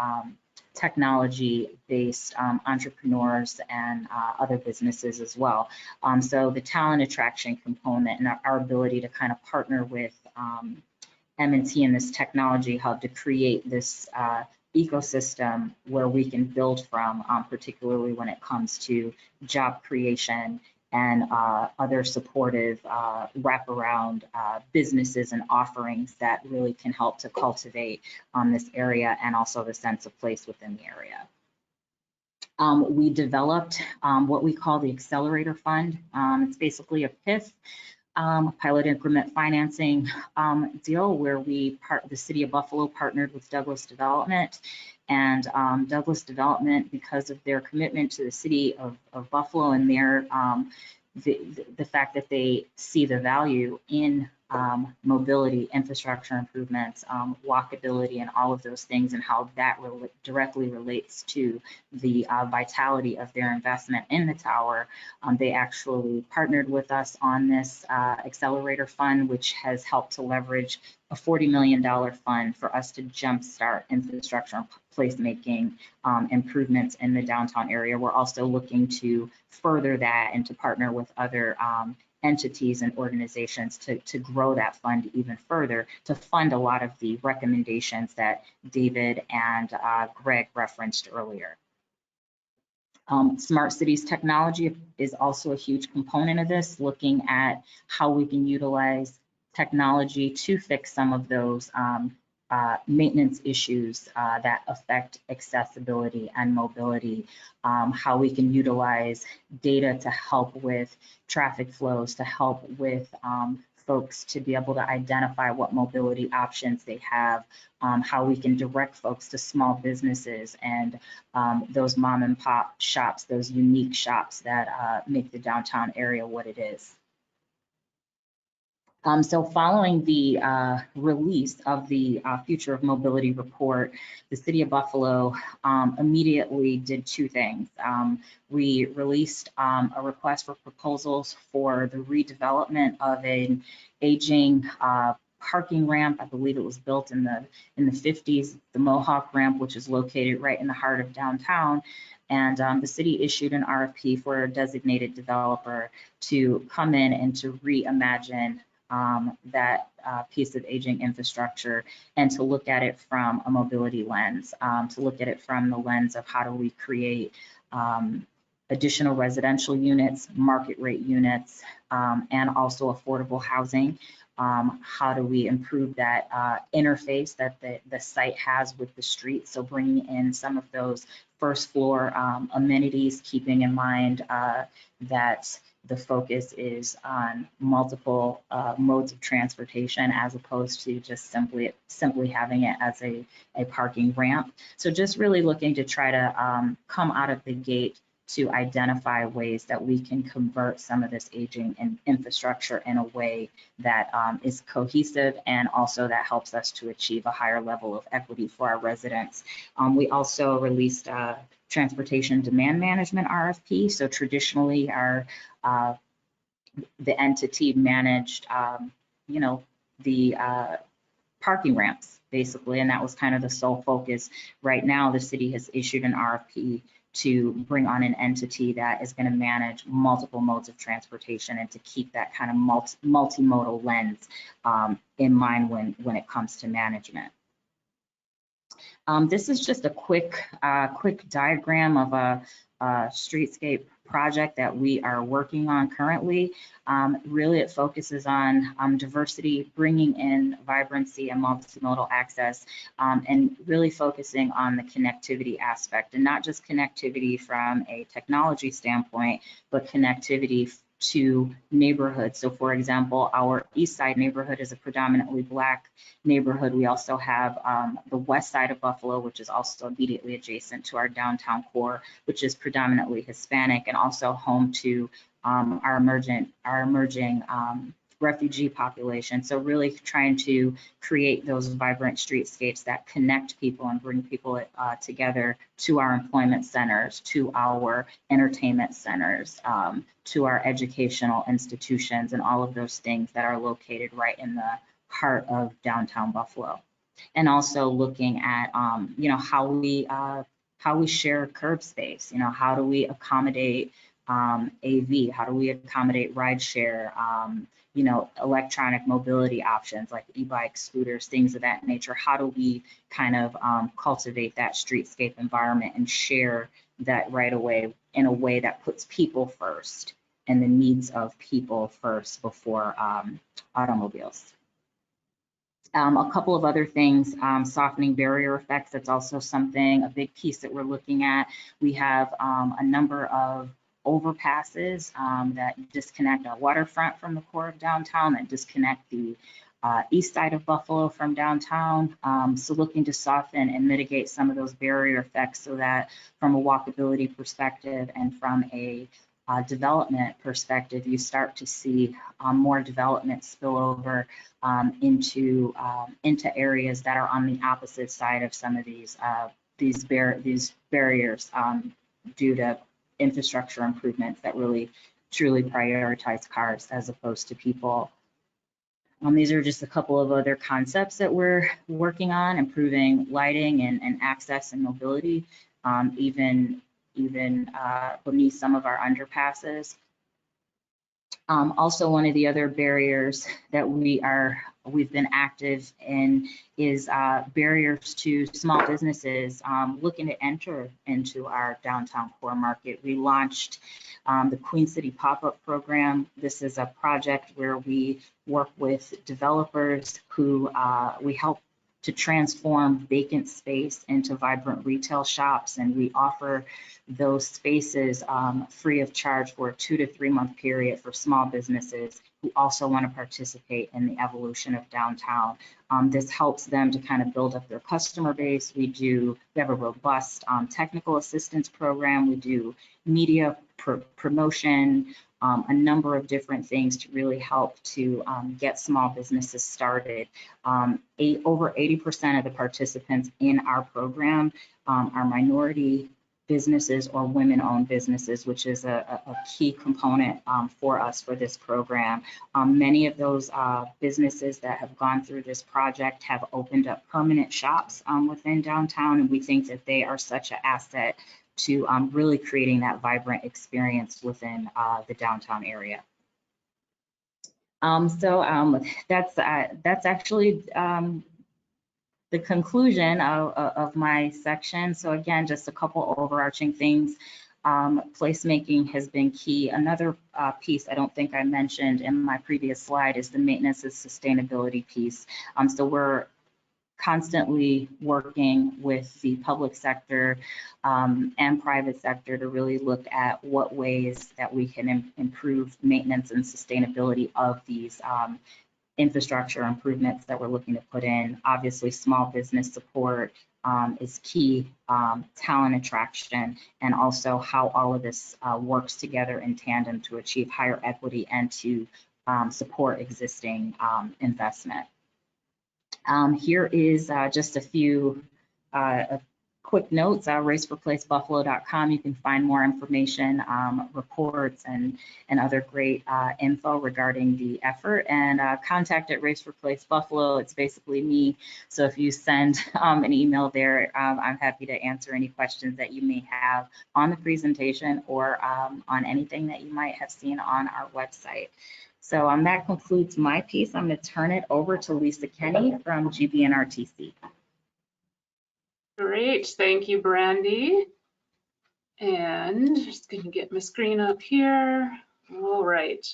technology-based entrepreneurs and other businesses as well. So the talent attraction component and our ability to kind of partner with M&T in this technology hub to create this ecosystem where we can build from, particularly when it comes to job creation and other supportive wraparound businesses and offerings that really can help to cultivate this area and also the sense of place within the area. We developed what we call the Accelerator Fund. It's basically a PIF, pilot increment financing deal where the city of Buffalo partnered with Douglas Development, and Douglas Development, because of their commitment to the city of Buffalo and their the fact that they see the value in mobility, infrastructure improvements, walkability, and all of those things, and how that directly relates to the vitality of their investment in the tower. They actually partnered with us on this Accelerator Fund, which has helped to leverage a $40 million fund for us to jumpstart infrastructure and placemaking improvements in the downtown area. We're also looking to further that and to partner with other entities and organizations to grow that fund even further, to fund a lot of the recommendations that David and Greg referenced earlier. Smart cities technology is also a huge component of this, looking at how we can utilize technology to fix some of those maintenance issues that affect accessibility and mobility, how we can utilize data to help with traffic flows, to help with folks to be able to identify what mobility options they have, how we can direct folks to small businesses and those mom and pop shops, those unique shops that make the downtown area what it is. So following the release of the Future of Mobility report, the City of Buffalo immediately did two things. We released a request for proposals for the redevelopment of an aging parking ramp. I believe it was built in the 50s, the Mohawk ramp, which is located right in the heart of downtown. And the city issued an RFP for a designated developer to come in and to reimagine that piece of aging infrastructure and to look at it from a mobility lens, to look at it from the lens of how do we create additional residential units, market rate units, and also affordable housing. How do we improve that interface that the site has with the street? So bringing in some of those first floor amenities, keeping in mind that the focus is on multiple modes of transportation as opposed to just simply having it as a parking ramp. So just really looking to try to come out of the gate to identify ways that we can convert some of this aging infrastructure in a way that is cohesive and also that helps us to achieve a higher level of equity for our residents. We also released a transportation demand management RFP. So traditionally the entity managed, the parking ramps basically, and that was kind of the sole focus. Right now, the city has issued an RFP to bring on an entity that is going to manage multiple modes of transportation and to keep that kind of multimodal lens in mind when it comes to management. This is just a quick diagram of a streetscape project that we are working on currently. Really, it focuses on diversity, bringing in vibrancy and multimodal access, and really focusing on the connectivity aspect, and not just connectivity from a technology standpoint, but connectivity to neighborhoods. So for example, our East Side neighborhood is a predominantly Black neighborhood. We also have the West Side of Buffalo, which is also immediately adjacent to our downtown core, which is predominantly Hispanic, and also home to our emerging refugee population. So really trying to create those vibrant streetscapes that connect people and bring people together to our employment centers, to our entertainment centers, to our educational institutions, and all of those things that are located right in the heart of downtown Buffalo. And also looking at, how we share curb space. How do we accommodate AV? How do we accommodate rideshare? Electronic mobility options like e-bikes, scooters, things of that nature. How do we kind of cultivate that streetscape environment and share that right away in a way that puts people first and the needs of people first before automobiles? A couple of other things, softening barrier effects. That's also a big piece that we're looking at. We have a number of overpasses that disconnect our waterfront from the core of downtown, that disconnect the east side of Buffalo from downtown. So looking to soften and mitigate some of those barrier effects so that from a walkability perspective and from a development perspective, you start to see more development spill over into areas that are on the opposite side of some of these barriers due to infrastructure improvements that really truly prioritize cars as opposed to people. These are just a couple of other concepts that we're working on, improving lighting and access and mobility, even beneath some of our underpasses. Also, one of the other barriers that we've been active in is barriers to small businesses looking to enter into our downtown core market. We launched the Queen City Pop-Up Program. This is a project where we work with developers who we help to transform vacant space into vibrant retail shops, and we offer those spaces free of charge for a 2 to 3 month period for small businesses who also want to participate in the evolution of downtown. This helps them to kind of build up their customer base. We have a robust technical assistance program. We do media promotion, a number of different things to really help to get small businesses started. Over 80% of the participants in our program are minority businesses or women-owned businesses, which is a key component for us for this program. Many of those businesses that have gone through this project have opened up permanent shops within downtown, and we think that they are such an asset to really creating that vibrant experience within the downtown area. That's actually the conclusion of my section. So again, just a couple overarching things. Placemaking has been key. Another piece I don't think I mentioned in my previous slide is the maintenance and sustainability piece. So we're constantly working with the public sector and private sector to really look at what ways that we can improve maintenance and sustainability of these infrastructure improvements that we're looking to put in. Obviously, small business support is key, talent attraction, and also how all of this works together in tandem to achieve higher equity and to support existing investment. Here is just a few quick notes. raceforplacebuffalo.com. You can find more information, reports, and other great info regarding the effort. And contact at Race for Place Buffalo. It's basically me. So if you send an email there, I'm happy to answer any questions that you may have on the presentation or on anything that you might have seen on our website. So that concludes my piece. I'm going to turn it over to Lisa Kenny from GBNRTC. Great, thank you, Brandy. And just gonna get my screen up here. All right.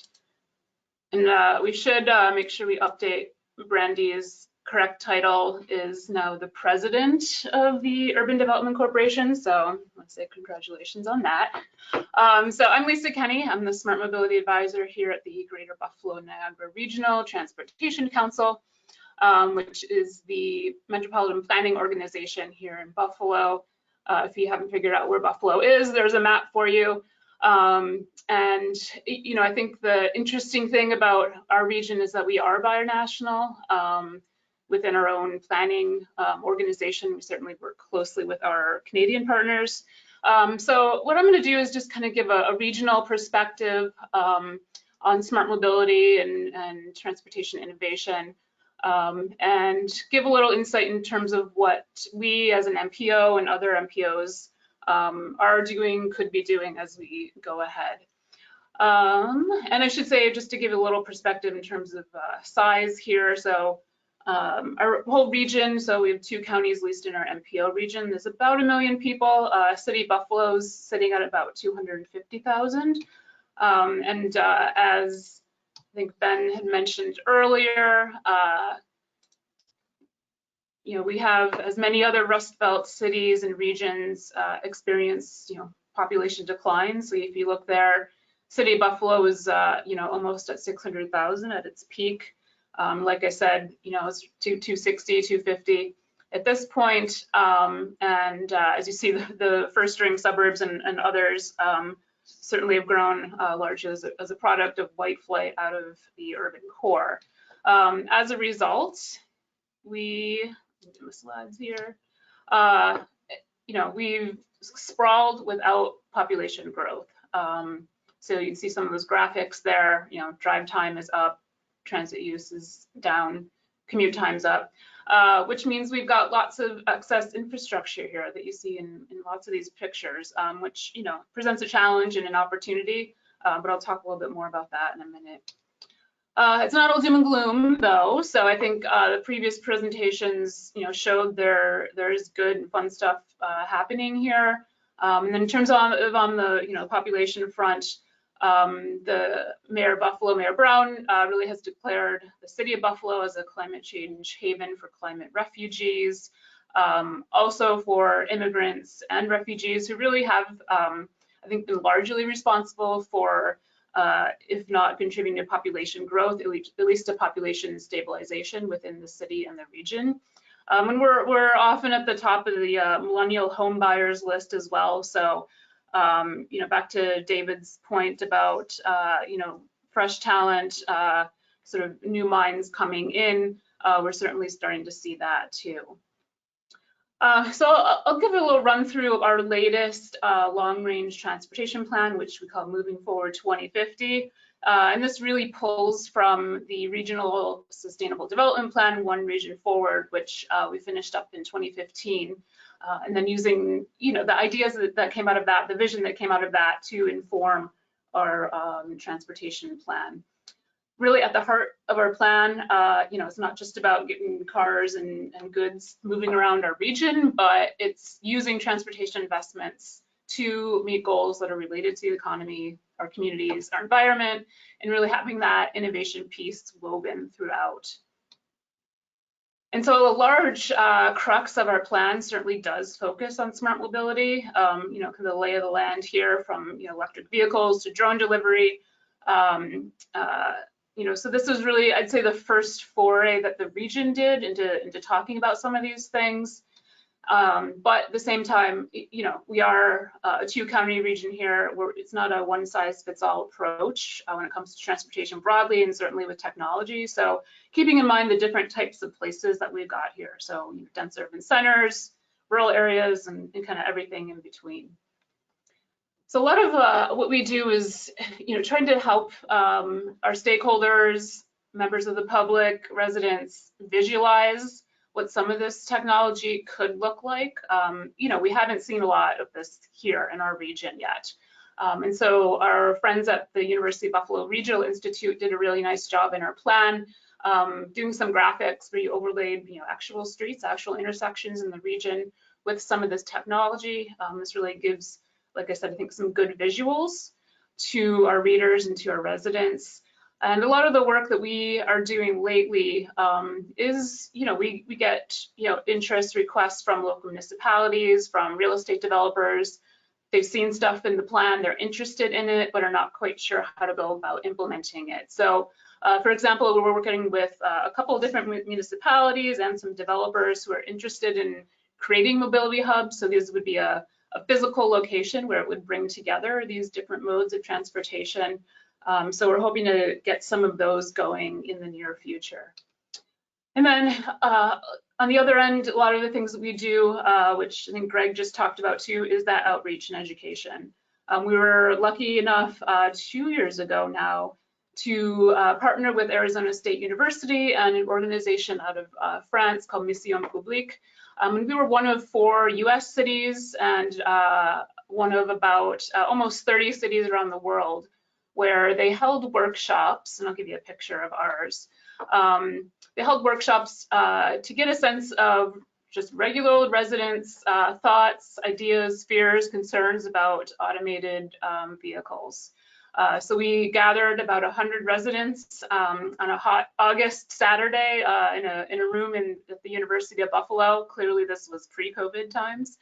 And we should make sure we update Brandy's correct title is now the president of the Urban Development Corporation. So let's say congratulations on that. So I'm Lisa Kenny. I'm the Smart Mobility Advisor here at the Greater Buffalo Niagara Regional Transportation Council, which is the metropolitan planning organization here in Buffalo. If you haven't figured out where Buffalo is, there's a map for you. And you know, I think the interesting thing about our region is that we are binational. Within our own planning organization, we certainly work closely with our Canadian partners. So what I'm going to do is just kind of give a regional perspective on smart mobility and transportation innovation, and give a little insight in terms of what we as an MPO and other MPOs are doing, could be doing as we go ahead. And I should say, just to give a little perspective in terms of size here, so our whole region, so we have 2 counties leased in our MPO region. There's about 1 million people. City of Buffalo's sitting at about 250,000. And as I think Ben had mentioned earlier, you know, we have, as many other Rust Belt cities and regions, experience, you know, population decline. So if you look there, City of Buffalo is, you know, almost at 600,000 at its peak. Like I said, you know, it's 260, 250 at this point. And as you see, the first ring suburbs and others certainly have grown largely as a product of white flight out of the urban core. As a result, we, do the slides here, you know, we've sprawled without population growth. So you can see some of those graphics there, you know, drive time is up, transit use is down, commute time's up, which means we've got lots of excess infrastructure here that you see in lots of these pictures, which, you know, presents a challenge and an opportunity, but I'll talk a little bit more about that in a minute. It's not all doom and gloom though, so I think the previous presentations, you know, showed there's good and fun stuff happening here. And then in terms of on the, you know, population front, the Mayor of Buffalo, Mayor Brown, really has declared the City of Buffalo as a climate change haven for climate refugees, also for immigrants and refugees who really have, I think, been largely responsible for, if not contributing to population growth, at least to population stabilization within the city and the region. And we're often at the top of the millennial home buyers list as well. So, you know, back to David's point about, you know, fresh talent, sort of new minds coming in, we're certainly starting to see that too. So I'll give a little run through of our latest long-range transportation plan, which we call Moving Forward 2050. And this really pulls from the Regional Sustainable Development Plan, One Region Forward, which we finished up in 2015. And then using, you know, the ideas that came out of that, the vision that came out of that to inform our transportation plan. Really at the heart of our plan, you know, it's not just about getting cars and goods moving around our region, but it's using transportation investments to meet goals that are related to the economy, our communities, our environment, and really having that innovation piece woven throughout. And so a large crux of our plan certainly does focus on smart mobility, you know, kind of the lay of the land here, from, you know, electric vehicles to drone delivery. You know, so this was really, I'd say, the first foray that the region did into talking about some of these things. But at the same time, you know, we are a 2-county region here where it's not a one-size-fits-all approach when it comes to transportation broadly, and certainly with technology. So keeping in mind the different types of places that we've got here. So, you know, dense urban centers, rural areas, and kind of everything in between. So a lot of what we do is, you know, trying to help our stakeholders, members of the public, residents visualize what some of this technology could look like. You know, we haven't seen a lot of this here in our region yet. And so our friends at the University of Buffalo Regional Institute did a really nice job in our plan, doing some graphics where you overlaid, you know, actual streets, actual intersections in the region with some of this technology. This really gives, like I said, I think some good visuals to our readers and to our residents. And a lot of the work that we are doing lately is, we get, interest requests from local municipalities, from real estate developers. They've seen stuff in the plan, they're interested in it, but are not quite sure how to go about implementing it. So, for example, we're working with a couple of different municipalities and some developers who are interested in creating mobility hubs. So these would be a physical location where it would bring together these different modes of transportation. So we're hoping to get some of those going in the near future. And then on the other end, a lot of the things that we do, which I think Greg just talked about too, is that outreach and education. We were lucky enough 2 years ago now to partner with Arizona State University and an organization out of France called Mission Publique. And we were one of 4 US cities and one of about almost 30 cities around the world where they held workshops, and I'll give you a picture of ours. They held workshops to get a sense of just regular residents' thoughts, ideas, fears, concerns about automated vehicles. So we gathered about 100 residents on a hot August Saturday in a room at the University of Buffalo. Clearly this was pre-COVID times.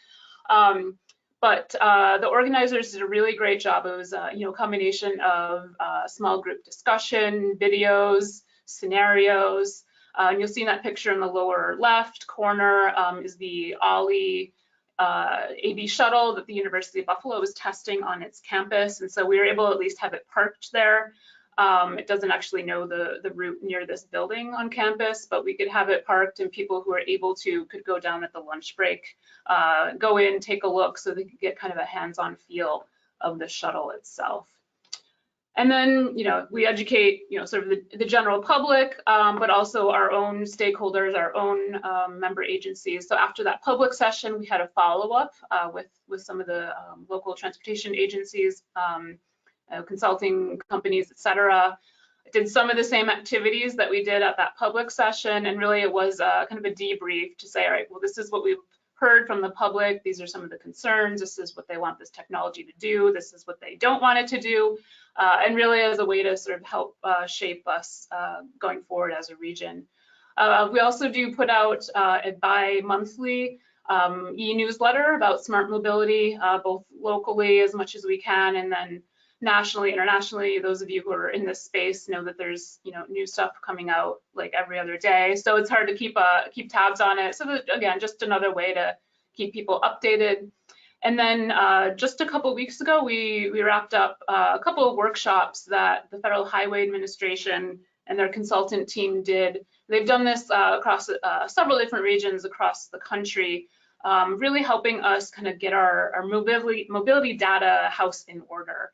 But the organizers did a really great job. It was a combination of small group discussion, videos, scenarios. And you'll see in that picture in the lower left corner is the Ollie AB shuttle that the University of Buffalo was testing on its campus. And so we were able to at least have it parked there. It doesn't actually know the route near this building on campus, but we could have it parked and people who are able to could go down at the lunch break, go in, take a look so they could get kind of a hands-on feel of the shuttle itself. And then, we educate, sort of the general public, but also our own stakeholders, our own member agencies. So after that public session, we had a follow-up with some of the local transportation agencies, consulting companies, et cetera. I did some of the same activities that we did at that public session, and really it was kind of a debrief to say, all right, well, this is what we've heard from the public. These are some of the concerns. This is what they want this technology to do. This is what they don't want it to do. And really as a way to sort of help shape us going forward as a region. We also do put out a bi-monthly e-newsletter about smart mobility, both locally as much as we can, and then nationally, internationally. Those of you who are in this space know that there's new stuff coming out like every other day. So it's hard to keep tabs on it. So that, again, just another way to keep people updated. And then just a couple of weeks ago, we wrapped up a couple of workshops that the Federal Highway Administration and their consultant team did. They've done this across several different regions across the country, really helping us kind of get our mobility data house in order,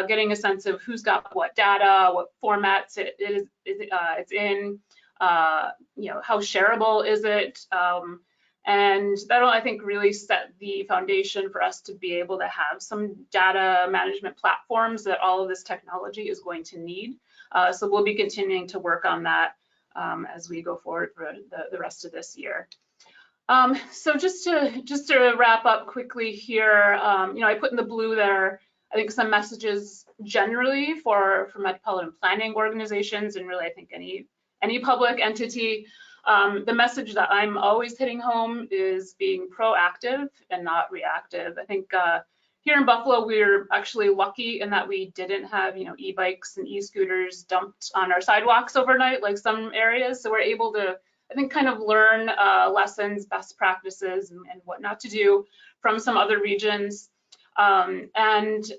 getting a sense of who's got what data, what formats it's in, how shareable is it. And that'll, I think, really set the foundation for us to be able to have some data management platforms that all of this technology is going to need. So we'll be continuing to work on that as we go forward for the rest of this year. So just to wrap up quickly here, I put in the blue there, I think some messages generally for metropolitan planning organizations and really I think any public entity. The message that I'm always hitting home is being proactive and not reactive. I think here in Buffalo, we're actually lucky in that we didn't have, e-bikes and e-scooters dumped on our sidewalks overnight like some areas. So we're able to, I think, kind of learn lessons, best practices, and what not to do from some other regions. And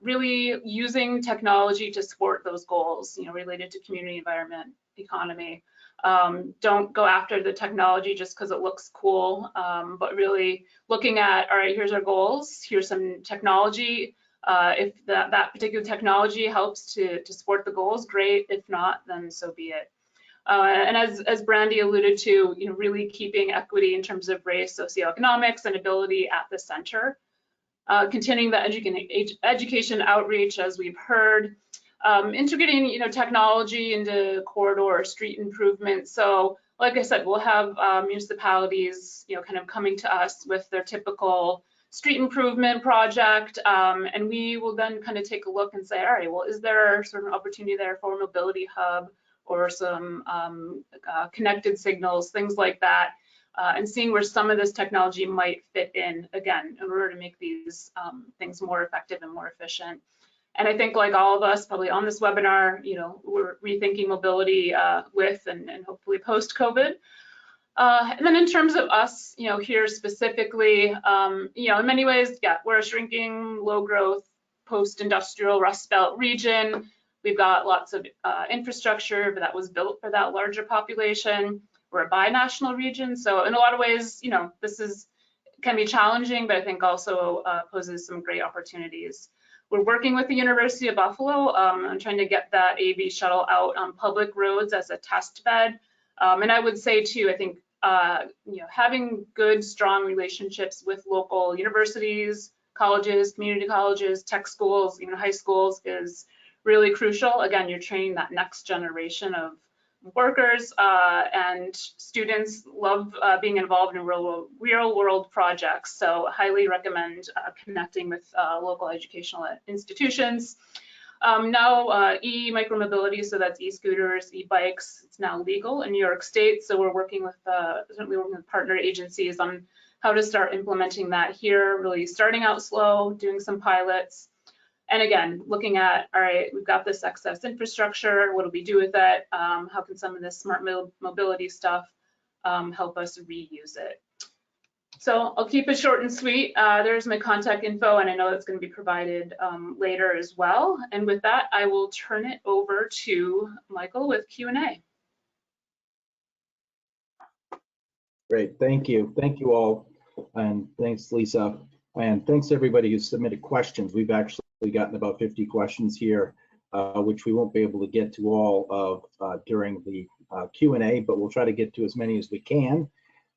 really using technology to support those goals, related to community, environment, economy. Don't go after the technology just because it looks cool, but really looking at, all right, here's our goals, here's some technology. If that particular technology helps to support the goals, great. If not, then so be it. And as Brandy alluded to, really keeping equity in terms of race, socioeconomics, and ability at the center. Continuing the education outreach, as we've heard. Integrating, technology into corridor or street improvement. So like I said, we'll have municipalities, kind of coming to us with their typical street improvement project, and we will then kind of take a look and say, all right, well, is there sort of an opportunity there for a mobility hub or some connected signals, things like that, and seeing where some of this technology might fit in, again, in order to make these things more effective and more efficient. And I think, like all of us probably on this webinar, we're rethinking mobility with and hopefully post-COVID. And then in terms of us, here specifically, in many ways, yeah, we're a shrinking, low growth, post-industrial Rust Belt region. We've got lots of infrastructure that was built for that larger population. We're a binational region. So in a lot of ways, this can be challenging, but I think also poses some great opportunities. We're working with the University of Buffalo on trying to get that AV shuttle out on public roads as a test bed. And I would say too, I think, having good, strong relationships with local universities, colleges, community colleges, tech schools, even high schools is really crucial. Again, you're training that next generation of workers, and students love being involved in real world projects. So highly recommend connecting with local educational institutions. Now micromobility, so that's e-scooters, e-bikes, it's now legal in New York State. So we're working with certainly working with partner agencies on how to start implementing that here, really starting out slow, doing some pilots. And again, looking at, all right, we've got this excess infrastructure, what do we do with it? How can some of this smart mobility stuff help us reuse it? So I'll keep it short and sweet. There's my contact info, and I know it's going to be provided later as well. And with that, I will turn it over to Michael with Q&A. Great, thank you. Thank you all, and thanks, Lisa. And thanks to everybody who submitted questions. We've actually gotten about 50 questions here, which we won't be able to get to all of during the Q&A, but we'll try to get to as many as we can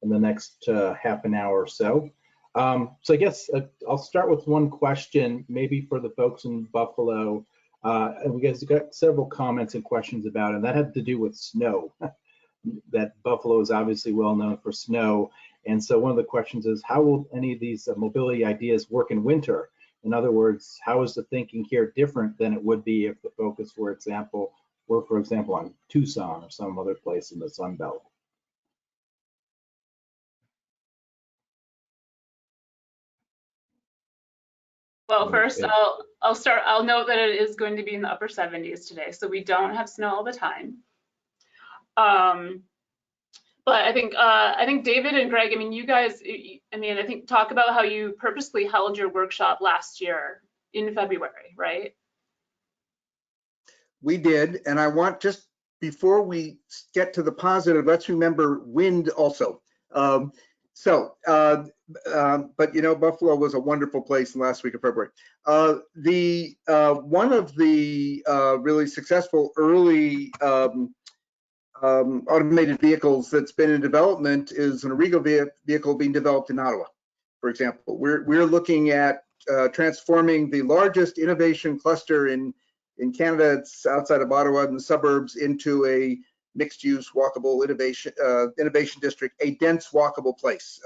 in the next half an hour or so. So I guess I'll start with one question, maybe for the folks in Buffalo. And we guys got several comments and questions about it, and that had to do with snow. That Buffalo is obviously well known for snow. And so one of the questions is, how will any of these mobility ideas work in winter? In other words, how is the thinking here different than it would be if the focus, for example, on Tucson or some other place in the Sun Belt? Well, first I'll note that it is going to be in the upper 70s today, so we don't have snow all the time. But I think David and Greg, you guys, I think talk about how you purposely held your workshop last year in February, right? We did, and I want, just before we get to the positive, let's remember wind also. But Buffalo was a wonderful place in the last week of February. One of the really successful early automated vehicles that's been in development is an Arrigo vehicle being developed in Ottawa, for example. We're looking at transforming the largest innovation cluster in Canada. It's outside of Ottawa in the suburbs, into a mixed-use walkable innovation district, a dense walkable place,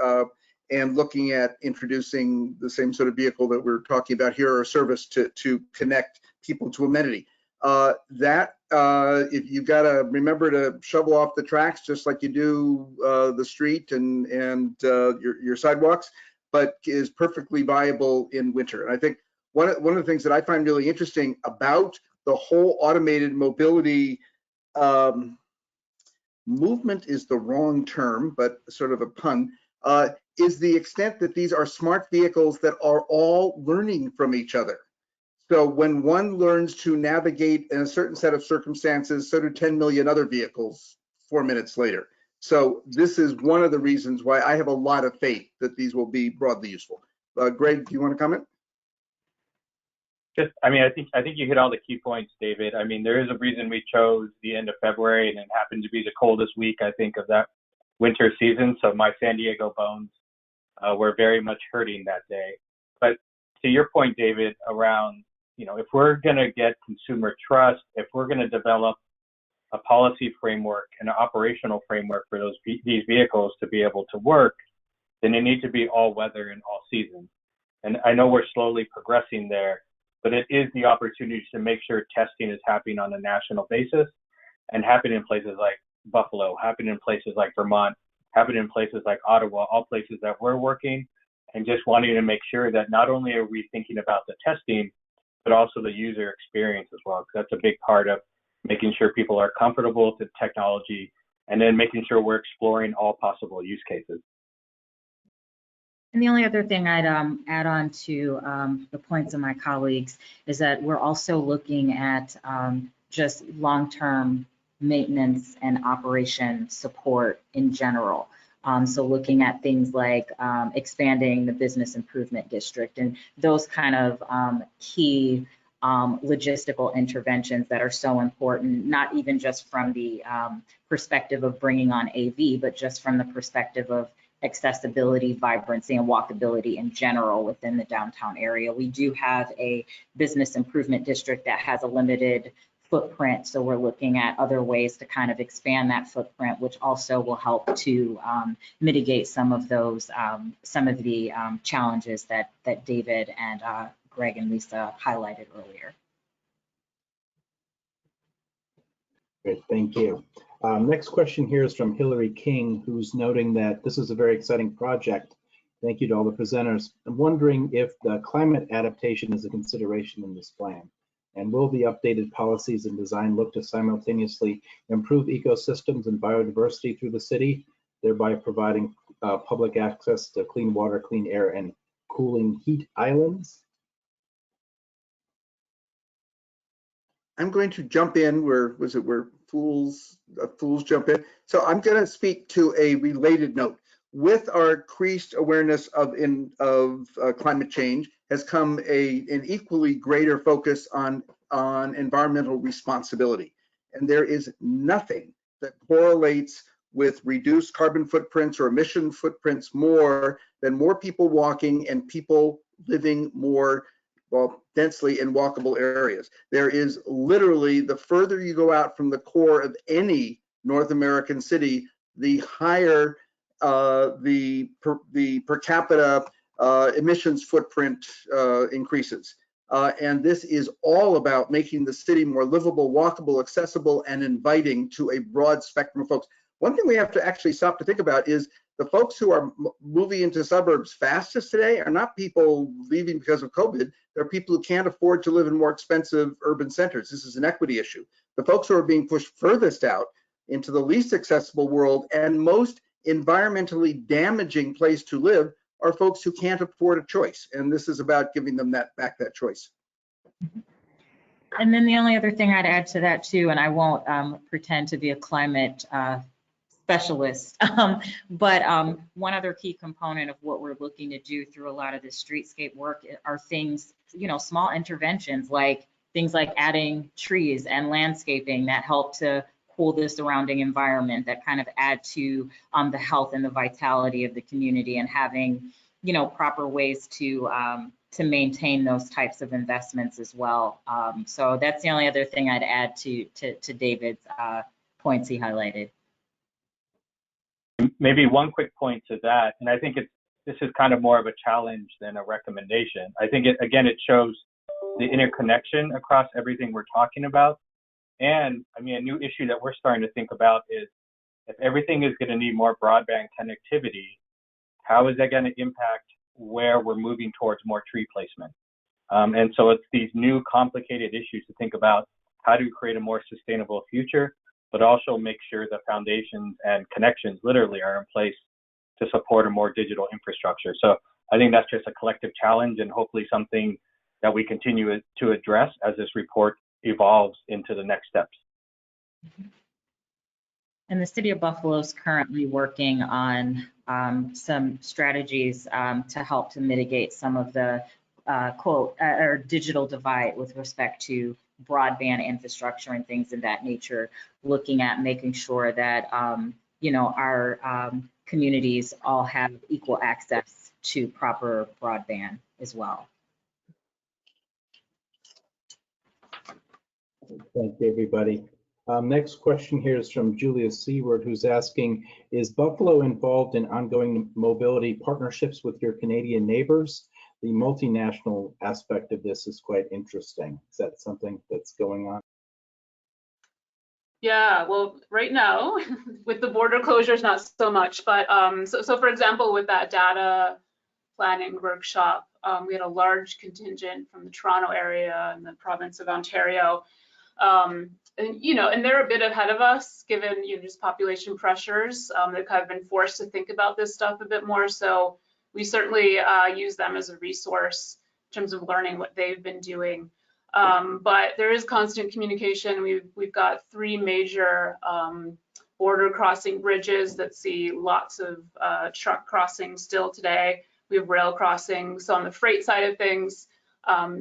and looking at introducing the same sort of vehicle that we're talking about here, or service to connect people to amenity. If you've got to remember to shovel off the tracks just like you do the street and your sidewalks, but is perfectly viable in winter. And I think one of the things that I find really interesting about the whole automated mobility movement is the wrong term, but sort of a pun, is the extent that these are smart vehicles that are all learning from each other. So when one learns to navigate in a certain set of circumstances, so do 10 million other vehicles 4 minutes later. So this is one of the reasons why I have a lot of faith that these will be broadly useful. Greg, do you want to comment? I think you hit all the key points, David. There is a reason we chose the end of February, and it happened to be the coldest week, I think, of that winter season. So my San Diego bones were very much hurting that day. But to your point, David, around, if we're going to get consumer trust, if we're going to develop a policy framework and an operational framework for these vehicles to be able to work, then they need to be all weather and all season. And I know we're slowly progressing there, but it is the opportunity to make sure testing is happening on a national basis and happening in places like Buffalo, happening in places like Vermont, happening in places like Ottawa, all places that we're working, and just wanting to make sure that not only are we thinking about the testing, but also the user experience as well, because that's a big part of making sure people are comfortable with the technology, and then making sure we're exploring all possible use cases. And the only other thing I'd add on to the points of my colleagues is that we're also looking at just long-term maintenance and operation support in general. So looking at things like expanding the business improvement district and those kind of key logistical interventions that are so important, not even just from the perspective of bringing on AV, but just from the perspective of accessibility, vibrancy, and walkability in general within the downtown area. We do have a business improvement district that has a limited footprint, so we're looking at other ways to kind of expand that footprint, which also will help to mitigate some of those, some of the challenges that David and Greg and Lisa highlighted earlier. Great, thank you. Next question here is from Hillary King, who's noting that this is a very exciting project. Thank you to all the presenters. I'm wondering if the climate adaptation is a consideration in this plan, and will the updated policies and design look to simultaneously improve ecosystems and biodiversity through the city, thereby providing public access to clean water, clean air, and cooling heat islands? I'm going to jump in where fools jump in. So I'm going to speak to a related note. With our increased awareness of climate change has come an equally greater focus on environmental responsibility. And there is nothing that correlates with reduced carbon footprints or emission footprints more than more people walking and people living more densely in walkable areas. There is literally, the further you go out from the core of any North American city, the higher the per capita emissions footprint increases. And this is all about making the city more livable, walkable, accessible, and inviting to a broad spectrum of folks. One thing we have to actually stop to think about is the folks who are moving into suburbs fastest today are not people leaving because of COVID. They're people who can't afford to live in more expensive urban centers. This is an equity issue. The folks who are being pushed furthest out into the least accessible world and most environmentally damaging place to live are folks who can't afford a choice. And this is about giving them that choice. And then the only other thing I'd add to that too, and I won't pretend to be a climate specialist, but one other key component of what we're looking to do through a lot of this streetscape work are things, small interventions, like things like adding trees and landscaping that help to cool the surrounding environment, that kind of add to the health and the vitality of the community, and having, proper ways to maintain those types of investments as well. So that's the only other thing I'd add to David's points he highlighted. Maybe one quick point to that, and I think this is kind of more of a challenge than a recommendation. I think it shows the interconnection across everything we're talking about. And I mean, a new issue that we're starting to think about is, if everything is going to need more broadband connectivity, how is that going to impact where we're moving towards more tree placement? And so it's these new complicated issues to think about. How do we create a more sustainable future, but also make sure the foundations and connections literally are in place to support a more digital infrastructure. So I think that's just a collective challenge, and hopefully something that we continue to address as this report evolves into the next steps. And the City of Buffalo is currently working on some strategies to help to mitigate some of the or digital divide with respect to broadband infrastructure and things of that nature, looking at making sure that our communities all have equal access to proper broadband as well. Thank you, everybody. Next question here is from Julia Seward, who's asking, is Buffalo involved in ongoing mobility partnerships with your Canadian neighbors? The multinational aspect of this is quite interesting. Is that something that's going on? Yeah, well, right now, with the border closures, not so much, but so for example, with that data planning workshop, we had a large contingent from the Toronto area and the province of Ontario. And they're a bit ahead of us, given just population pressures. They've kind of been forced to think about this stuff a bit more. So we certainly use them as a resource in terms of learning what they've been doing. But there is constant communication. We've got 3 major border crossing bridges that see lots of truck crossings still today. We have rail crossings. So on the freight side of things,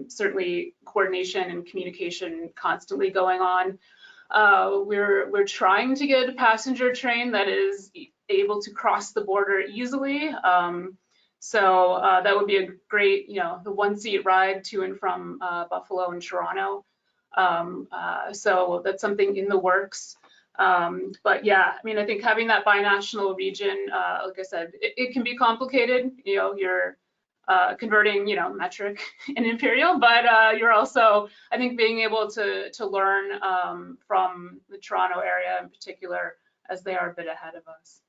certainly coordination and communication constantly going on. We're trying to get a passenger train that is able to cross the border easily. So that would be a great, the 1-seat ride to and from Buffalo and Toronto. So that's something in the works. But yeah, I mean, I think having that binational region, like I said, it can be complicated. You're converting, metric and imperial, but you're also, I think, being able to learn from the Toronto area in particular, as they are a bit ahead of us.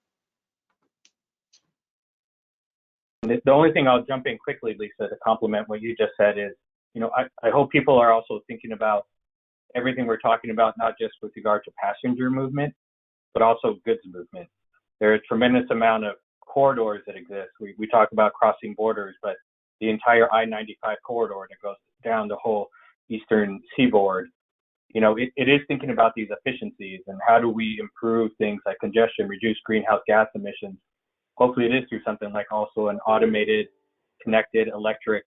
The only thing I'll jump in quickly, Lisa, to complement what you just said is, I hope people are also thinking about everything we're talking about, not just with regard to passenger movement, but also goods movement. There are a tremendous amount of corridors that exist. We talk about crossing borders, but the entire I-95 corridor that goes down the whole eastern seaboard, it is thinking about these efficiencies and how do we improve things like congestion, reduce greenhouse gas emissions. Hopefully it is through something like also an automated, connected electric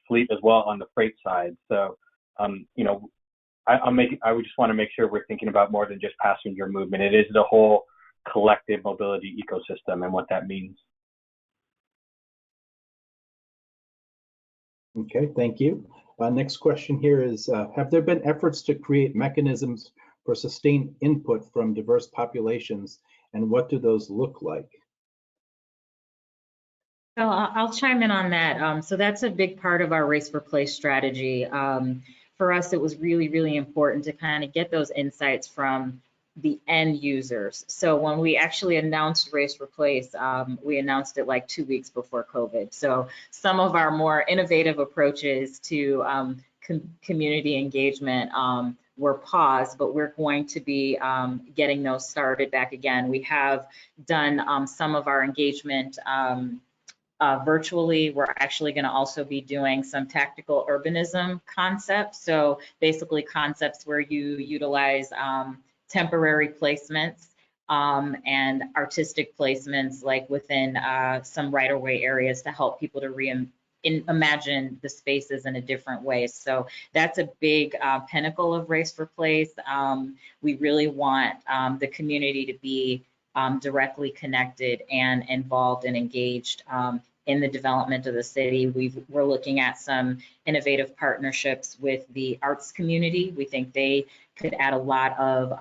fleet as well on the freight side. So, I would just want to make sure we're thinking about more than just passenger movement. It is the whole collective mobility ecosystem and what that means. Okay, thank you. Next question here is, have there been efforts to create mechanisms for sustained input from diverse populations, and what do those look like? So I'll chime in on that. So that's a big part of our Race for Place strategy. For us, it was really, really important to kind of get those insights from the end users. So when we actually announced Race for Place, we announced it like 2 weeks before COVID. So some of our more innovative approaches to community engagement were paused, but we're going to be getting those started back again. We have done some of our engagement virtually. We're actually going to also be doing some tactical urbanism concepts. So basically concepts where you utilize temporary placements and artistic placements, like within some right-of-way areas, to help people to imagine the spaces in a different way. So that's a big pinnacle of Race for Place. We really want the community to be directly connected and involved and engaged in the development of the city. We're looking at some innovative partnerships with the arts community. We think they could add a lot of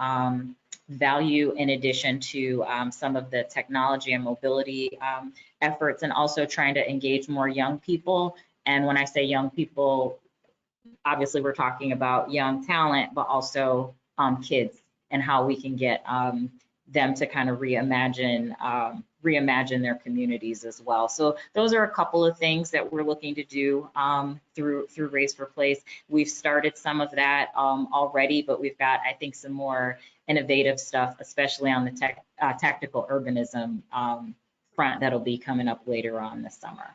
value in addition to some of the technology and mobility efforts, and also trying to engage more young people. And when I say young people, obviously we're talking about young talent, but also kids, and how we can get them to kind of reimagine their communities as well. So those are a couple of things that we're looking to do through Race for Place. We've started some of that already, but we've got, I think, some more innovative stuff, especially on the tactical urbanism front, that'll be coming up later on this summer.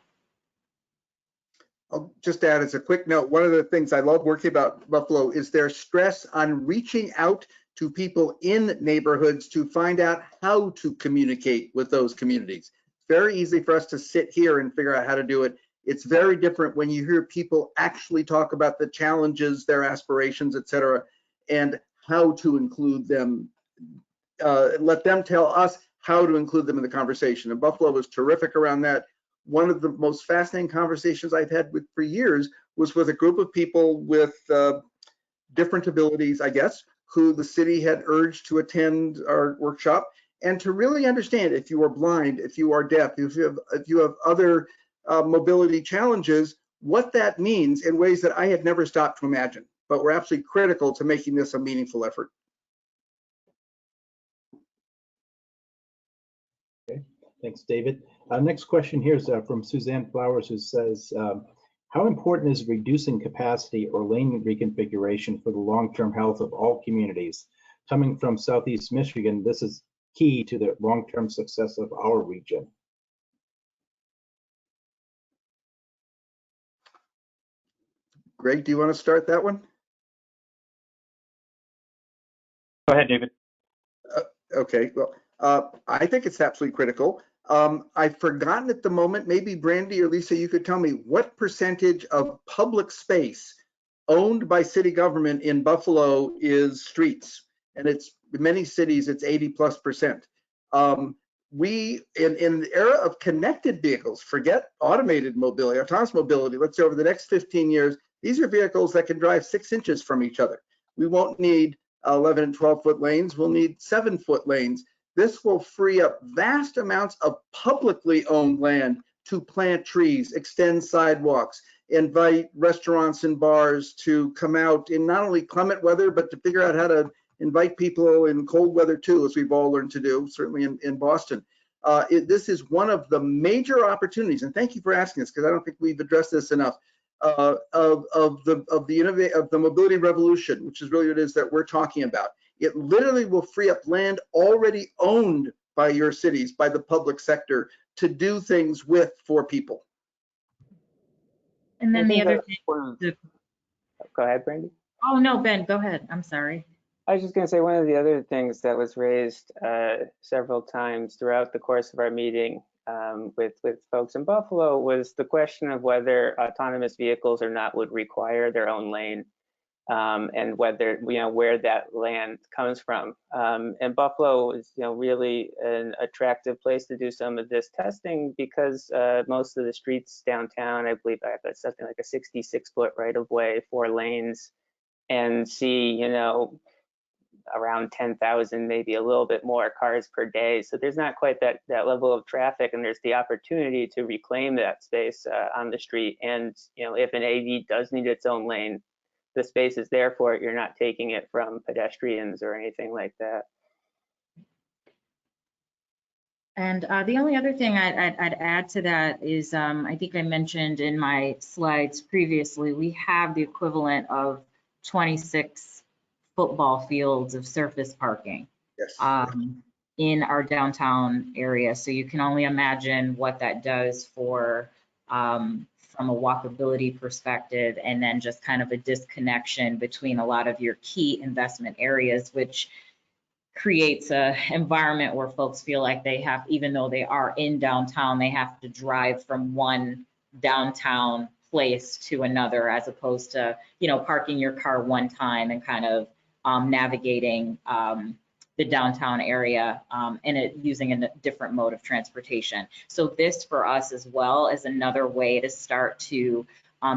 I'll just add as a quick note, one of the things I love working about Buffalo is their stress on reaching out to people in neighborhoods to find out how to communicate with those communities. It's very easy for us to sit here and figure out how to do it. It's very different when you hear people actually talk about the challenges, their aspirations, et cetera, and how to include them. Let them tell us how to include them in the conversation. And Buffalo was terrific around that. One of the most fascinating conversations I've had for years was with a group of people with different abilities, I guess, who the city had urged to attend our workshop, and to really understand if you are blind, if you are deaf, if you have other mobility challenges, what that means in ways that I had never stopped to imagine. But we're absolutely critical to making this a meaningful effort. Okay, thanks, David. Next question here is from Suzanne Flowers, who says, how important is reducing capacity or lane reconfiguration for the long-term health of all communities? Coming from Southeast Michigan, this is key to the long-term success of our region. Greg, do you want to start that one? Go ahead, David. Okay, well, I think it's absolutely critical. I've forgotten at the moment, maybe Brandy or Lisa, you could tell me what percentage of public space owned by city government in Buffalo is streets, and it's many cities, it's 80+%. We, in the era of connected vehicles, forget automated mobility, autonomous mobility, let's say over the next 15 years, these are vehicles that can drive 6 inches from each other. We won't need 11 and 12-foot lanes, we'll need 7-foot lanes. This will free up vast amounts of publicly owned land to plant trees, extend sidewalks, invite restaurants and bars to come out in not only clement weather, but to figure out how to invite people in cold weather too, as we've all learned to do, certainly in Boston. This is one of the major opportunities, and thank you for asking this, because I don't think we've addressed this enough, of the mobility revolution, which is really what it is that we're talking about. It literally will free up land already owned by your cities, by the public sector, to do things with for people. And then the other thing. Go ahead, Brandy. Oh, no, Ben, go ahead. I'm sorry. I was just going to say one of the other things that was raised several times throughout the course of our meeting with folks in Buffalo was the question of whether autonomous vehicles or not would require their own lane, and whether, where that land comes from. And Buffalo is, really an attractive place to do some of this testing because most of the streets downtown, I believe I have something like a 66-foot right-of-way, 4 lanes, and see, around 10,000, maybe a little bit more cars per day. So there's not quite that level of traffic, and there's the opportunity to reclaim that space on the street. And if an AV does need its own lane, the space is there for it. You're not taking it from pedestrians or anything like that. And the only other thing I'd add to that is, I think I mentioned in my slides previously, we have the equivalent of 26 football fields of surface parking. Yes. In our downtown area. So you can only imagine what that does for, from a walkability perspective, and then just kind of a disconnection between a lot of your key investment areas, which creates an environment where folks feel like they have, even though they are in downtown, they have to drive from one downtown place to another, as opposed to, parking your car one time and kind of navigating the downtown area and using a different mode of transportation. So this for us as well is another way to start to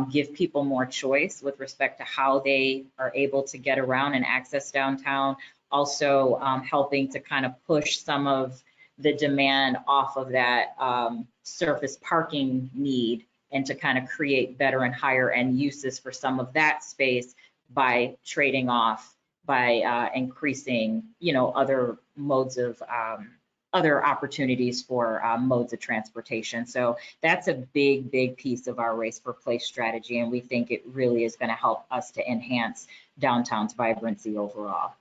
give people more choice with respect to how they are able to get around and access downtown. Also helping to kind of push some of the demand off of that surface parking need, and to kind of create better and higher end uses for some of that space by trading off, by increasing, other modes of, other opportunities for modes of transportation. So that's a big piece of our Race for Place strategy, and we think it really is going to help us to enhance downtown's vibrancy overall.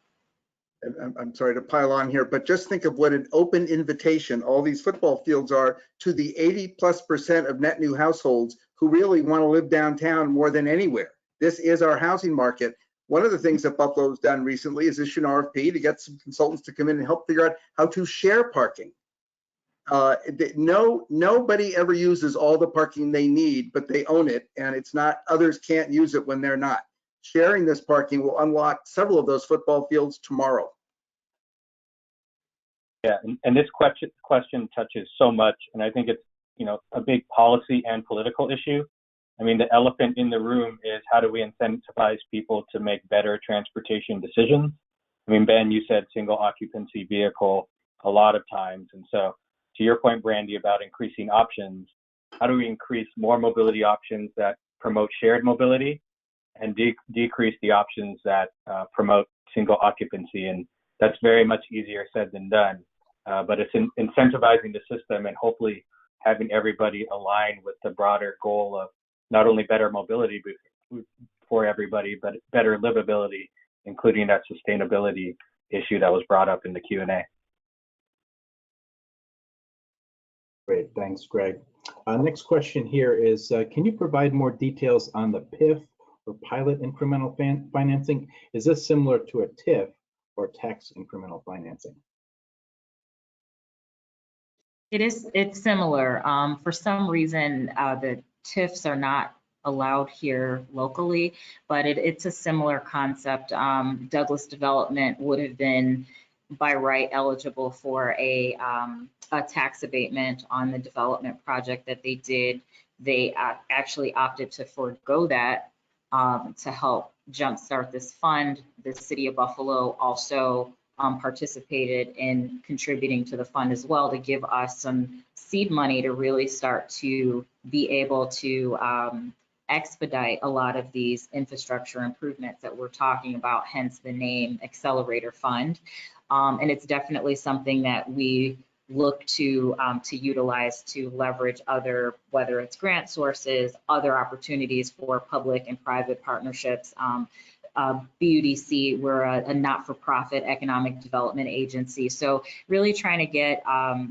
I'm sorry to pile on here, but just think of what an open invitation all these football fields are to the 80+% of net new households who really want to live downtown more than anywhere. This is our housing market. One of the things that Buffalo's done recently is issue an RFP to get some consultants to come in and help figure out how to share parking. Nobody ever uses all the parking they need, but they own it, and it's not, others can't use it when they're not. Sharing this parking will unlock several of those football fields tomorrow. Yeah, and this question touches so much, and I think it's a big policy and political issue. I mean, the elephant in the room is how do we incentivize people to make better transportation decisions? I mean, Ben, you said single occupancy vehicle a lot of times. And so to your point, Brandy, about increasing options, how do we increase more mobility options that promote shared mobility and decrease the options that promote single occupancy? And that's very much easier said than done. But it's incentivizing the system and hopefully having everybody align with the broader goal of not only better mobility for everybody, but better livability, including that sustainability issue that was brought up in the Q&A. Great, thanks, Greg. Next question here is, can you provide more details on the PIF or pilot incremental financing? Is this similar to a TIF or tax incremental financing? It's similar. For some reason, the TIFs are not allowed here locally, but it's a similar concept. Douglas Development would have been by right eligible for a tax abatement on the development project that they did. They actually opted to forego that to help jumpstart this fund. The city of Buffalo also participated in contributing to the fund as well to give us some seed money to really start to be able to expedite a lot of these infrastructure improvements that we're talking about, hence the name Accelerator Fund. And it's definitely something that we look to utilize to leverage other, whether it's grant sources, other opportunities for public and private partnerships. BUDC, we're a not-for-profit economic development agency. So really trying to get,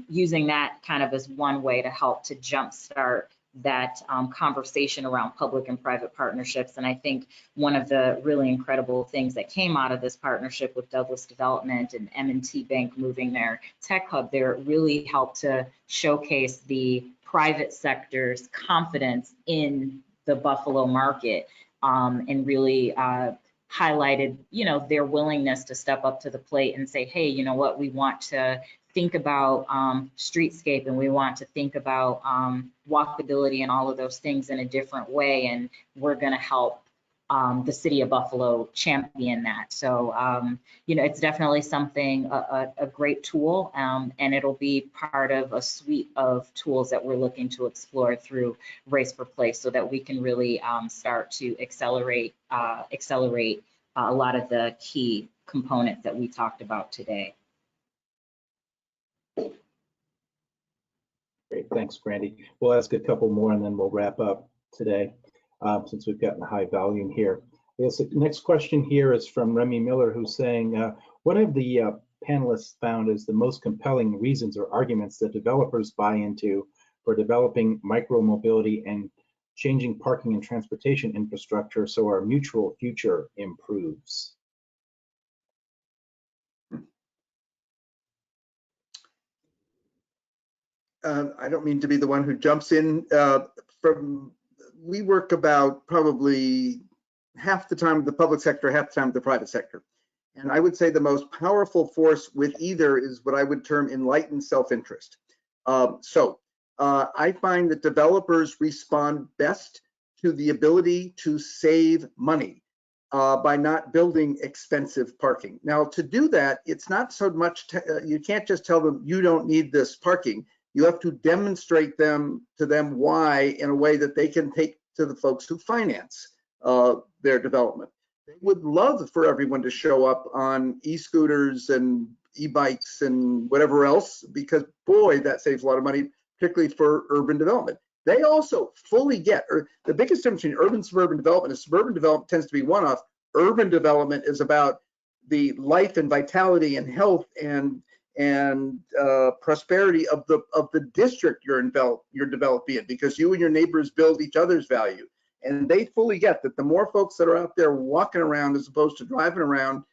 using that kind of as one way to help to jumpstart that conversation around public and private partnerships. And I think one of the really incredible things that came out of this partnership with Douglas Development and M&T Bank moving their tech hub there really helped to showcase the private sector's confidence in the Buffalo market, and really highlighted, their willingness to step up to the plate and say, hey, you know what, we want to think about streetscape, and we want to think about walkability and all of those things in a different way, and we're going to help the city of Buffalo champion that. So, it's definitely something, a great tool, and it'll be part of a suite of tools that we're looking to explore through Race for Place so that we can really start to accelerate a lot of the key components that we talked about today. Great, thanks, Brandy. We'll ask a couple more and then we'll wrap up today since we've gotten a high volume here. I guess the next question here is from Remy Miller, who's saying, what have the panelists found as the most compelling reasons or arguments that developers buy into for developing micromobility and changing parking and transportation infrastructure so our mutual future improves? I don't mean to be the one who jumps in. We work about probably half the time with the public sector, half the time with the private sector. And I would say the most powerful force with either is what I would term enlightened self-interest. I find that developers respond best to the ability to save money by not building expensive parking. Now, to do that, it's not so much, you can't just tell them you don't need this parking. You have to demonstrate to them why in a way that they can take to the folks who finance their development. They would love for everyone to show up on e-scooters and e-bikes and whatever else, because boy, that saves a lot of money, particularly for urban development. They also fully get, or the biggest difference between urban and suburban development is suburban development tends to be one-off. Urban development is about the life and vitality and health and prosperity of the district you're developing in, because you and your neighbors build each other's value. And they fully get that the more folks that are out there walking around as opposed to driving around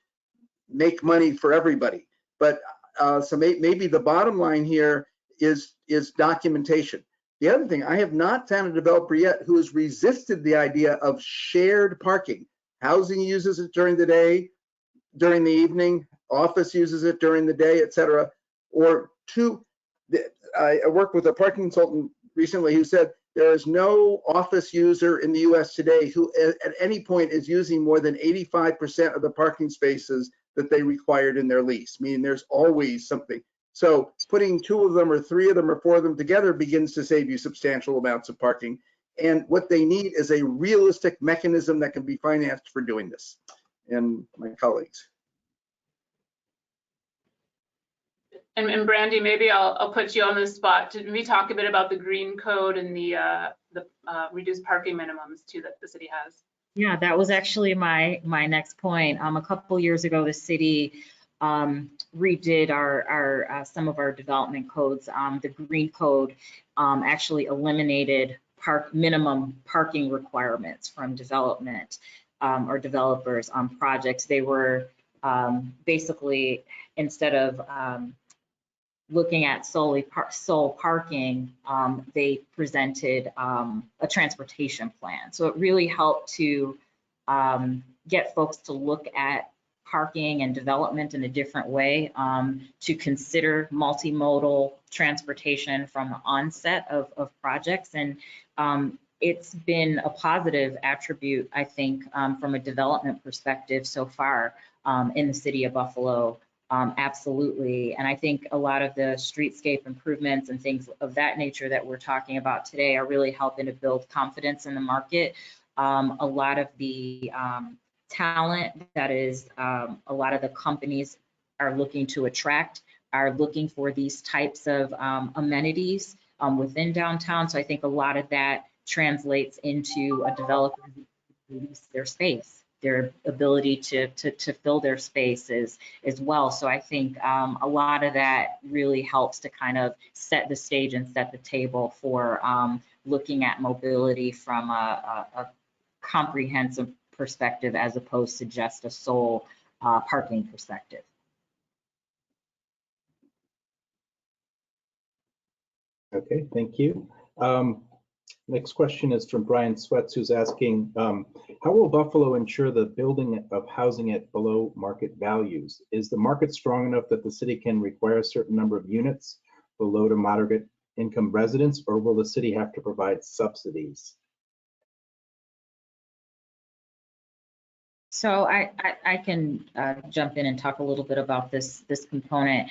make money for everybody. But so maybe the bottom line here is documentation. The other thing, I have not found a developer yet who has resisted the idea of shared parking. Housing uses it during the day, during the evening, office uses it during the day, et cetera. Or I worked with a parking consultant recently who said there is no office user in the US today who at any point is using more than 85% of the parking spaces that they required in their lease, meaning there's always something. So putting 2 of them or 3 of them or 4 of them together begins to save you substantial amounts of parking. And what they need is a realistic mechanism that can be financed for doing this. And my colleagues. And Brandy, maybe I'll put you on the spot. Did we talk a bit about the green code and the reduced parking minimums too that the city has? Yeah, that was actually my next point. A couple years ago, the city redid our some of our development codes. The green code actually eliminated minimum parking requirements from development or developers on projects. They were basically, instead of looking at sole parking, they presented a transportation plan. So it really helped to get folks to look at parking and development in a different way, to consider multimodal transportation from the onset of projects. And it's been a positive attribute, I think, from a development perspective so far in the city of Buffalo. Absolutely. And I think a lot of the streetscape improvements and things of that nature that we're talking about today are really helping to build confidence in the market. A lot of the talent that is a lot of the companies are looking to attract are looking for these types of amenities within downtown. So I think a lot of that translates into a developer who release their space, their ability to fill their spaces as well. So I think a lot of that really helps to kind of set the stage and set the table for looking at mobility from a comprehensive perspective as opposed to just a sole parking perspective. Okay, thank you. Next question is from Brian Sweats, who's asking, how will Buffalo ensure the building of housing at below market values? Is the market strong enough that the city can require a certain number of units for low to moderate income residents, or will the city have to provide subsidies? So I can jump in and talk a little bit about this component.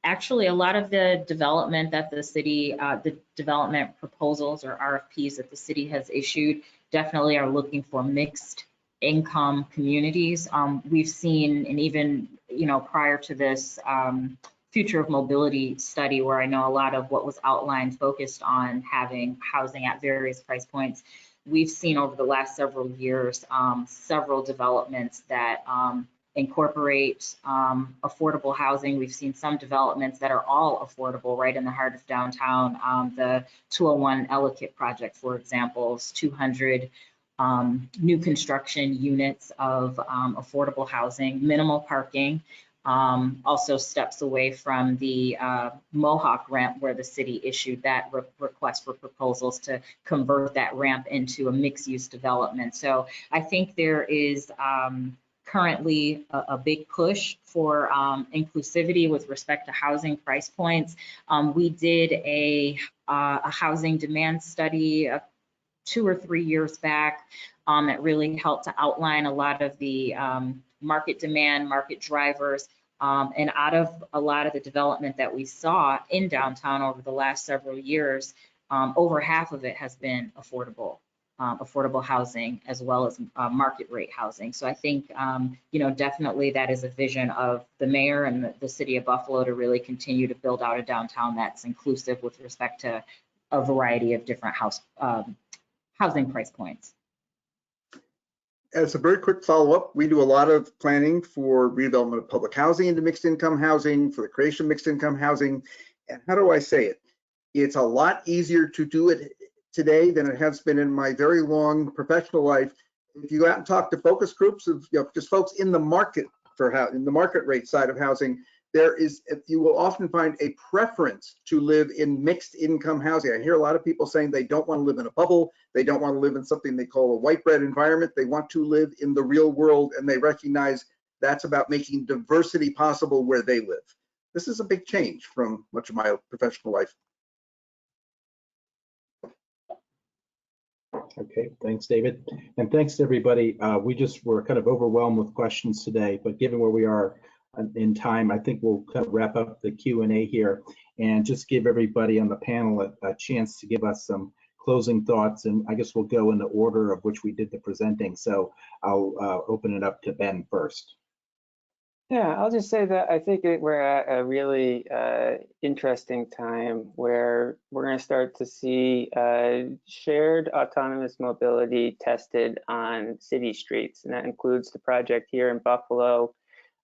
Actually, a lot of the development that the city, the development proposals or RFPs that the city has issued definitely are looking for mixed income communities. We've seen, and even, you know, prior to this future of mobility study, where I know a lot of what was outlined focused on having housing at various price points, we've seen over the last several years several developments that incorporate affordable housing. We've seen some developments that are all affordable right in the heart of downtown. The 201 Ellicott project, for example, is 200 new construction units of affordable housing, minimal parking, also steps away from the Mohawk ramp, where the city issued that request for proposals to convert that ramp into a mixed-use development. So I think there is currently a big push for inclusivity with respect to housing price points. We did a housing demand study 2 or 3 years back that really helped to outline a lot of the market demand, market drivers, and out of a lot of the development that we saw in downtown over the last several years, over half of it has been affordable housing as well as market rate housing. So I think, you know, definitely that is a vision of the mayor and the city of Buffalo to really continue to build out a downtown that's inclusive with respect to a variety of different housing price points. As a very quick follow-up, we do a lot of planning for redevelopment of public housing into mixed income housing, for the creation of mixed income housing. And how do I say it? It's a lot easier to do it today than it has been in my very long professional life. If you go out and talk to focus groups of, you know, just folks in the market for in the market rate side of housing, you will often find a preference to live in mixed income housing. I hear a lot of people saying they don't want to live in a bubble. They don't want to live in something they call a white bread environment. They want to live in the real world, and they recognize that's about making diversity possible where they live. This is a big change from much of my professional life. Okay, thanks, David. And thanks to everybody. We just were kind of overwhelmed with questions today, but given where we are in time, I think we'll kind of wrap up the Q&A here and just give everybody on the panel a chance to give us some closing thoughts. And I guess we'll go in the order of which we did the presenting. So I'll open it up to Ben first. Yeah, I'll just say that I think we're at a really interesting time where we're going to start to see shared autonomous mobility tested on city streets, and that includes the project here in Buffalo.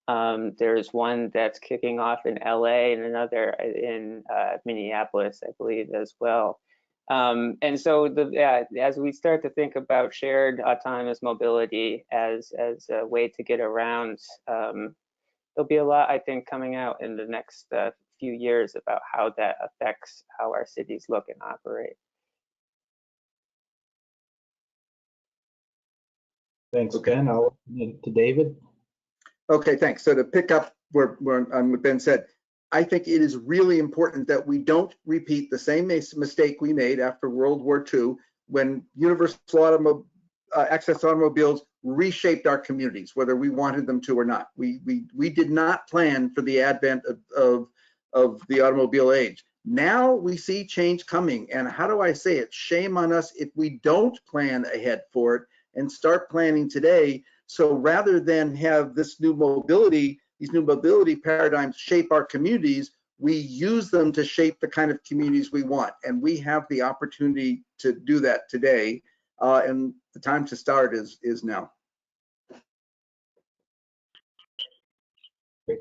There's one that's kicking off in LA and another in Minneapolis, I believe, as well. And so as we start to think about shared autonomous mobility as a way to get around, there'll be a lot, I think, coming out in the next few years about how that affects how our cities look and operate. Thanks, Ben. I'll open it to David. Okay, thanks. So to pick up where what Ben said, I think it is really important that we don't repeat the same mistake we made after World War II when universal access automobiles reshaped our communities, whether we wanted them to or not. We did not plan for the advent of the automobile age. Now we see change coming, and how do I say it? Shame on us if we don't plan ahead for it and start planning today. So rather than have these new mobility paradigms shape our communities, we use them to shape the kind of communities we want. And we have the opportunity to do that today. And the time to start is now.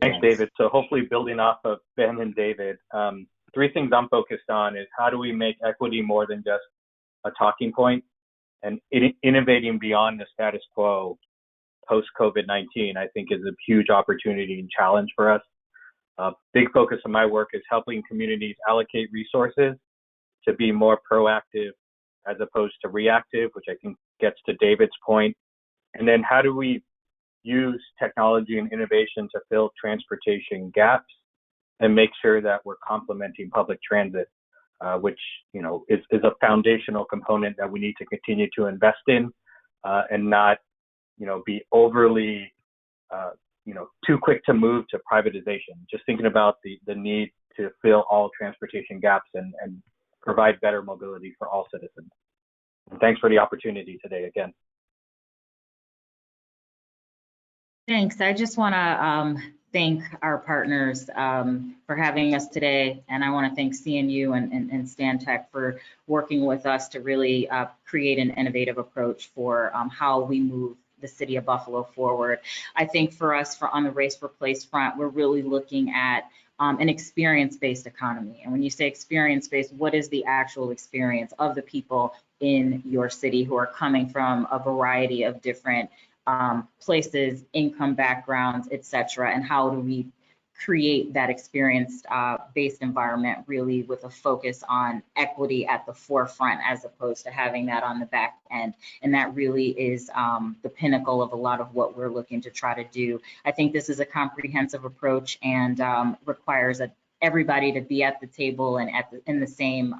Thanks, David. So hopefully building off of Ben and David, 3 things I'm focused on is how do we make equity more than just a talking point, and innovating beyond the status quo post-COVID-19, I think is a huge opportunity and challenge for us. Big focus of my work is helping communities allocate resources to be more proactive as opposed to reactive, which I think gets to David's point. And then how do we use technology and innovation to fill transportation gaps and make sure that we're complementing public transit, which is a foundational component that we need to continue to invest in, and not be overly too quick to move to privatization. Just thinking about the need to fill all transportation gaps and provide better mobility for all citizens. And thanks for the opportunity today again. Thanks. I just want to thank our partners for having us today, and I want to thank CNU and Stantec for working with us to really create an innovative approach for how we move the city of Buffalo forward. I think for us, on the Race for Place front, we're really looking at an experience-based economy. And when you say experience-based, what is the actual experience of the people in your city who are coming from a variety of different places, income backgrounds, et cetera, and how do we create that experience-based environment really with a focus on equity at the forefront as opposed to having that on the back end. And that really is the pinnacle of a lot of what we're looking to try to do. I think this is a comprehensive approach and requires everybody to be at the table and in the same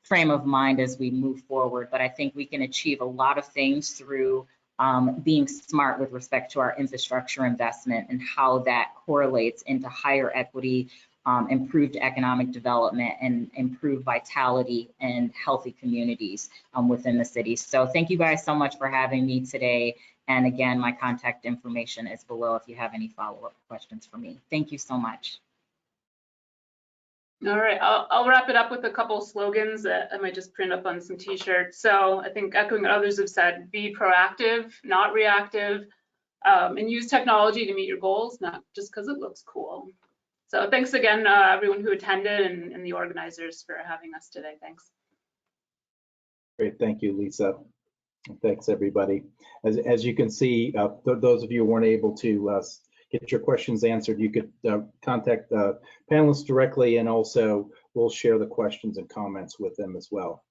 frame of mind as we move forward. But I think we can achieve a lot of things through being smart with respect to our infrastructure investment and how that correlates into higher equity, improved economic development, and improved vitality and healthy communities within the city. So thank you guys so much for having me today. And again, my contact information is below if you have any follow-up questions for me. Thank you so much. All right, I'll wrap it up with a couple slogans that I might just print up on some t-shirts. So I think echoing what others have said, be proactive, not reactive, and use technology to meet your goals, not just because it looks cool. So thanks again, everyone who attended and the organizers for having us today. Thanks. Great, thank you, Lisa. Thanks, everybody. As you can see, those of you who weren't able to get your questions answered, you could contact the panelists directly, and also we'll share the questions and comments with them as well.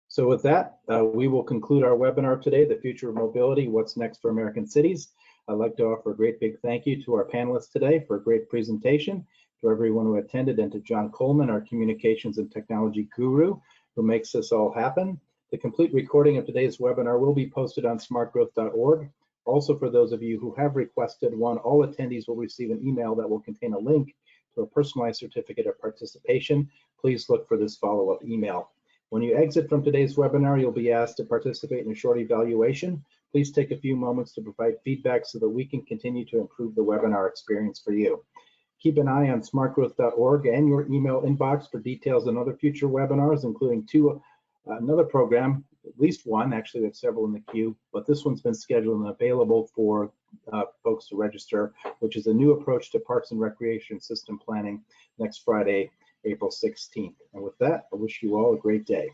So with that, we will conclude our webinar today, The Future of Mobility, What's Next for American Cities. I'd like to offer a great big thank you to our panelists today for a great presentation, to everyone who attended, and to John Coleman, our communications and technology guru, who makes this all happen. The complete recording of today's webinar will be posted on smartgrowth.org. Also, for those of you who have requested one, all attendees will receive an email that will contain a link to a personalized certificate of participation. Please look for this follow-up email. When you exit from today's webinar, you'll be asked to participate in a short evaluation. Please take a few moments to provide feedback so that we can continue to improve the webinar experience for you. Keep an eye on smartgrowth.org and your email inbox for details on other future webinars, including another program, at least one, actually there's several in the queue, but this one's been scheduled and available for folks to register, which is a new approach to parks and recreation system planning next Friday, April 16th. And with that, I wish you all a great day.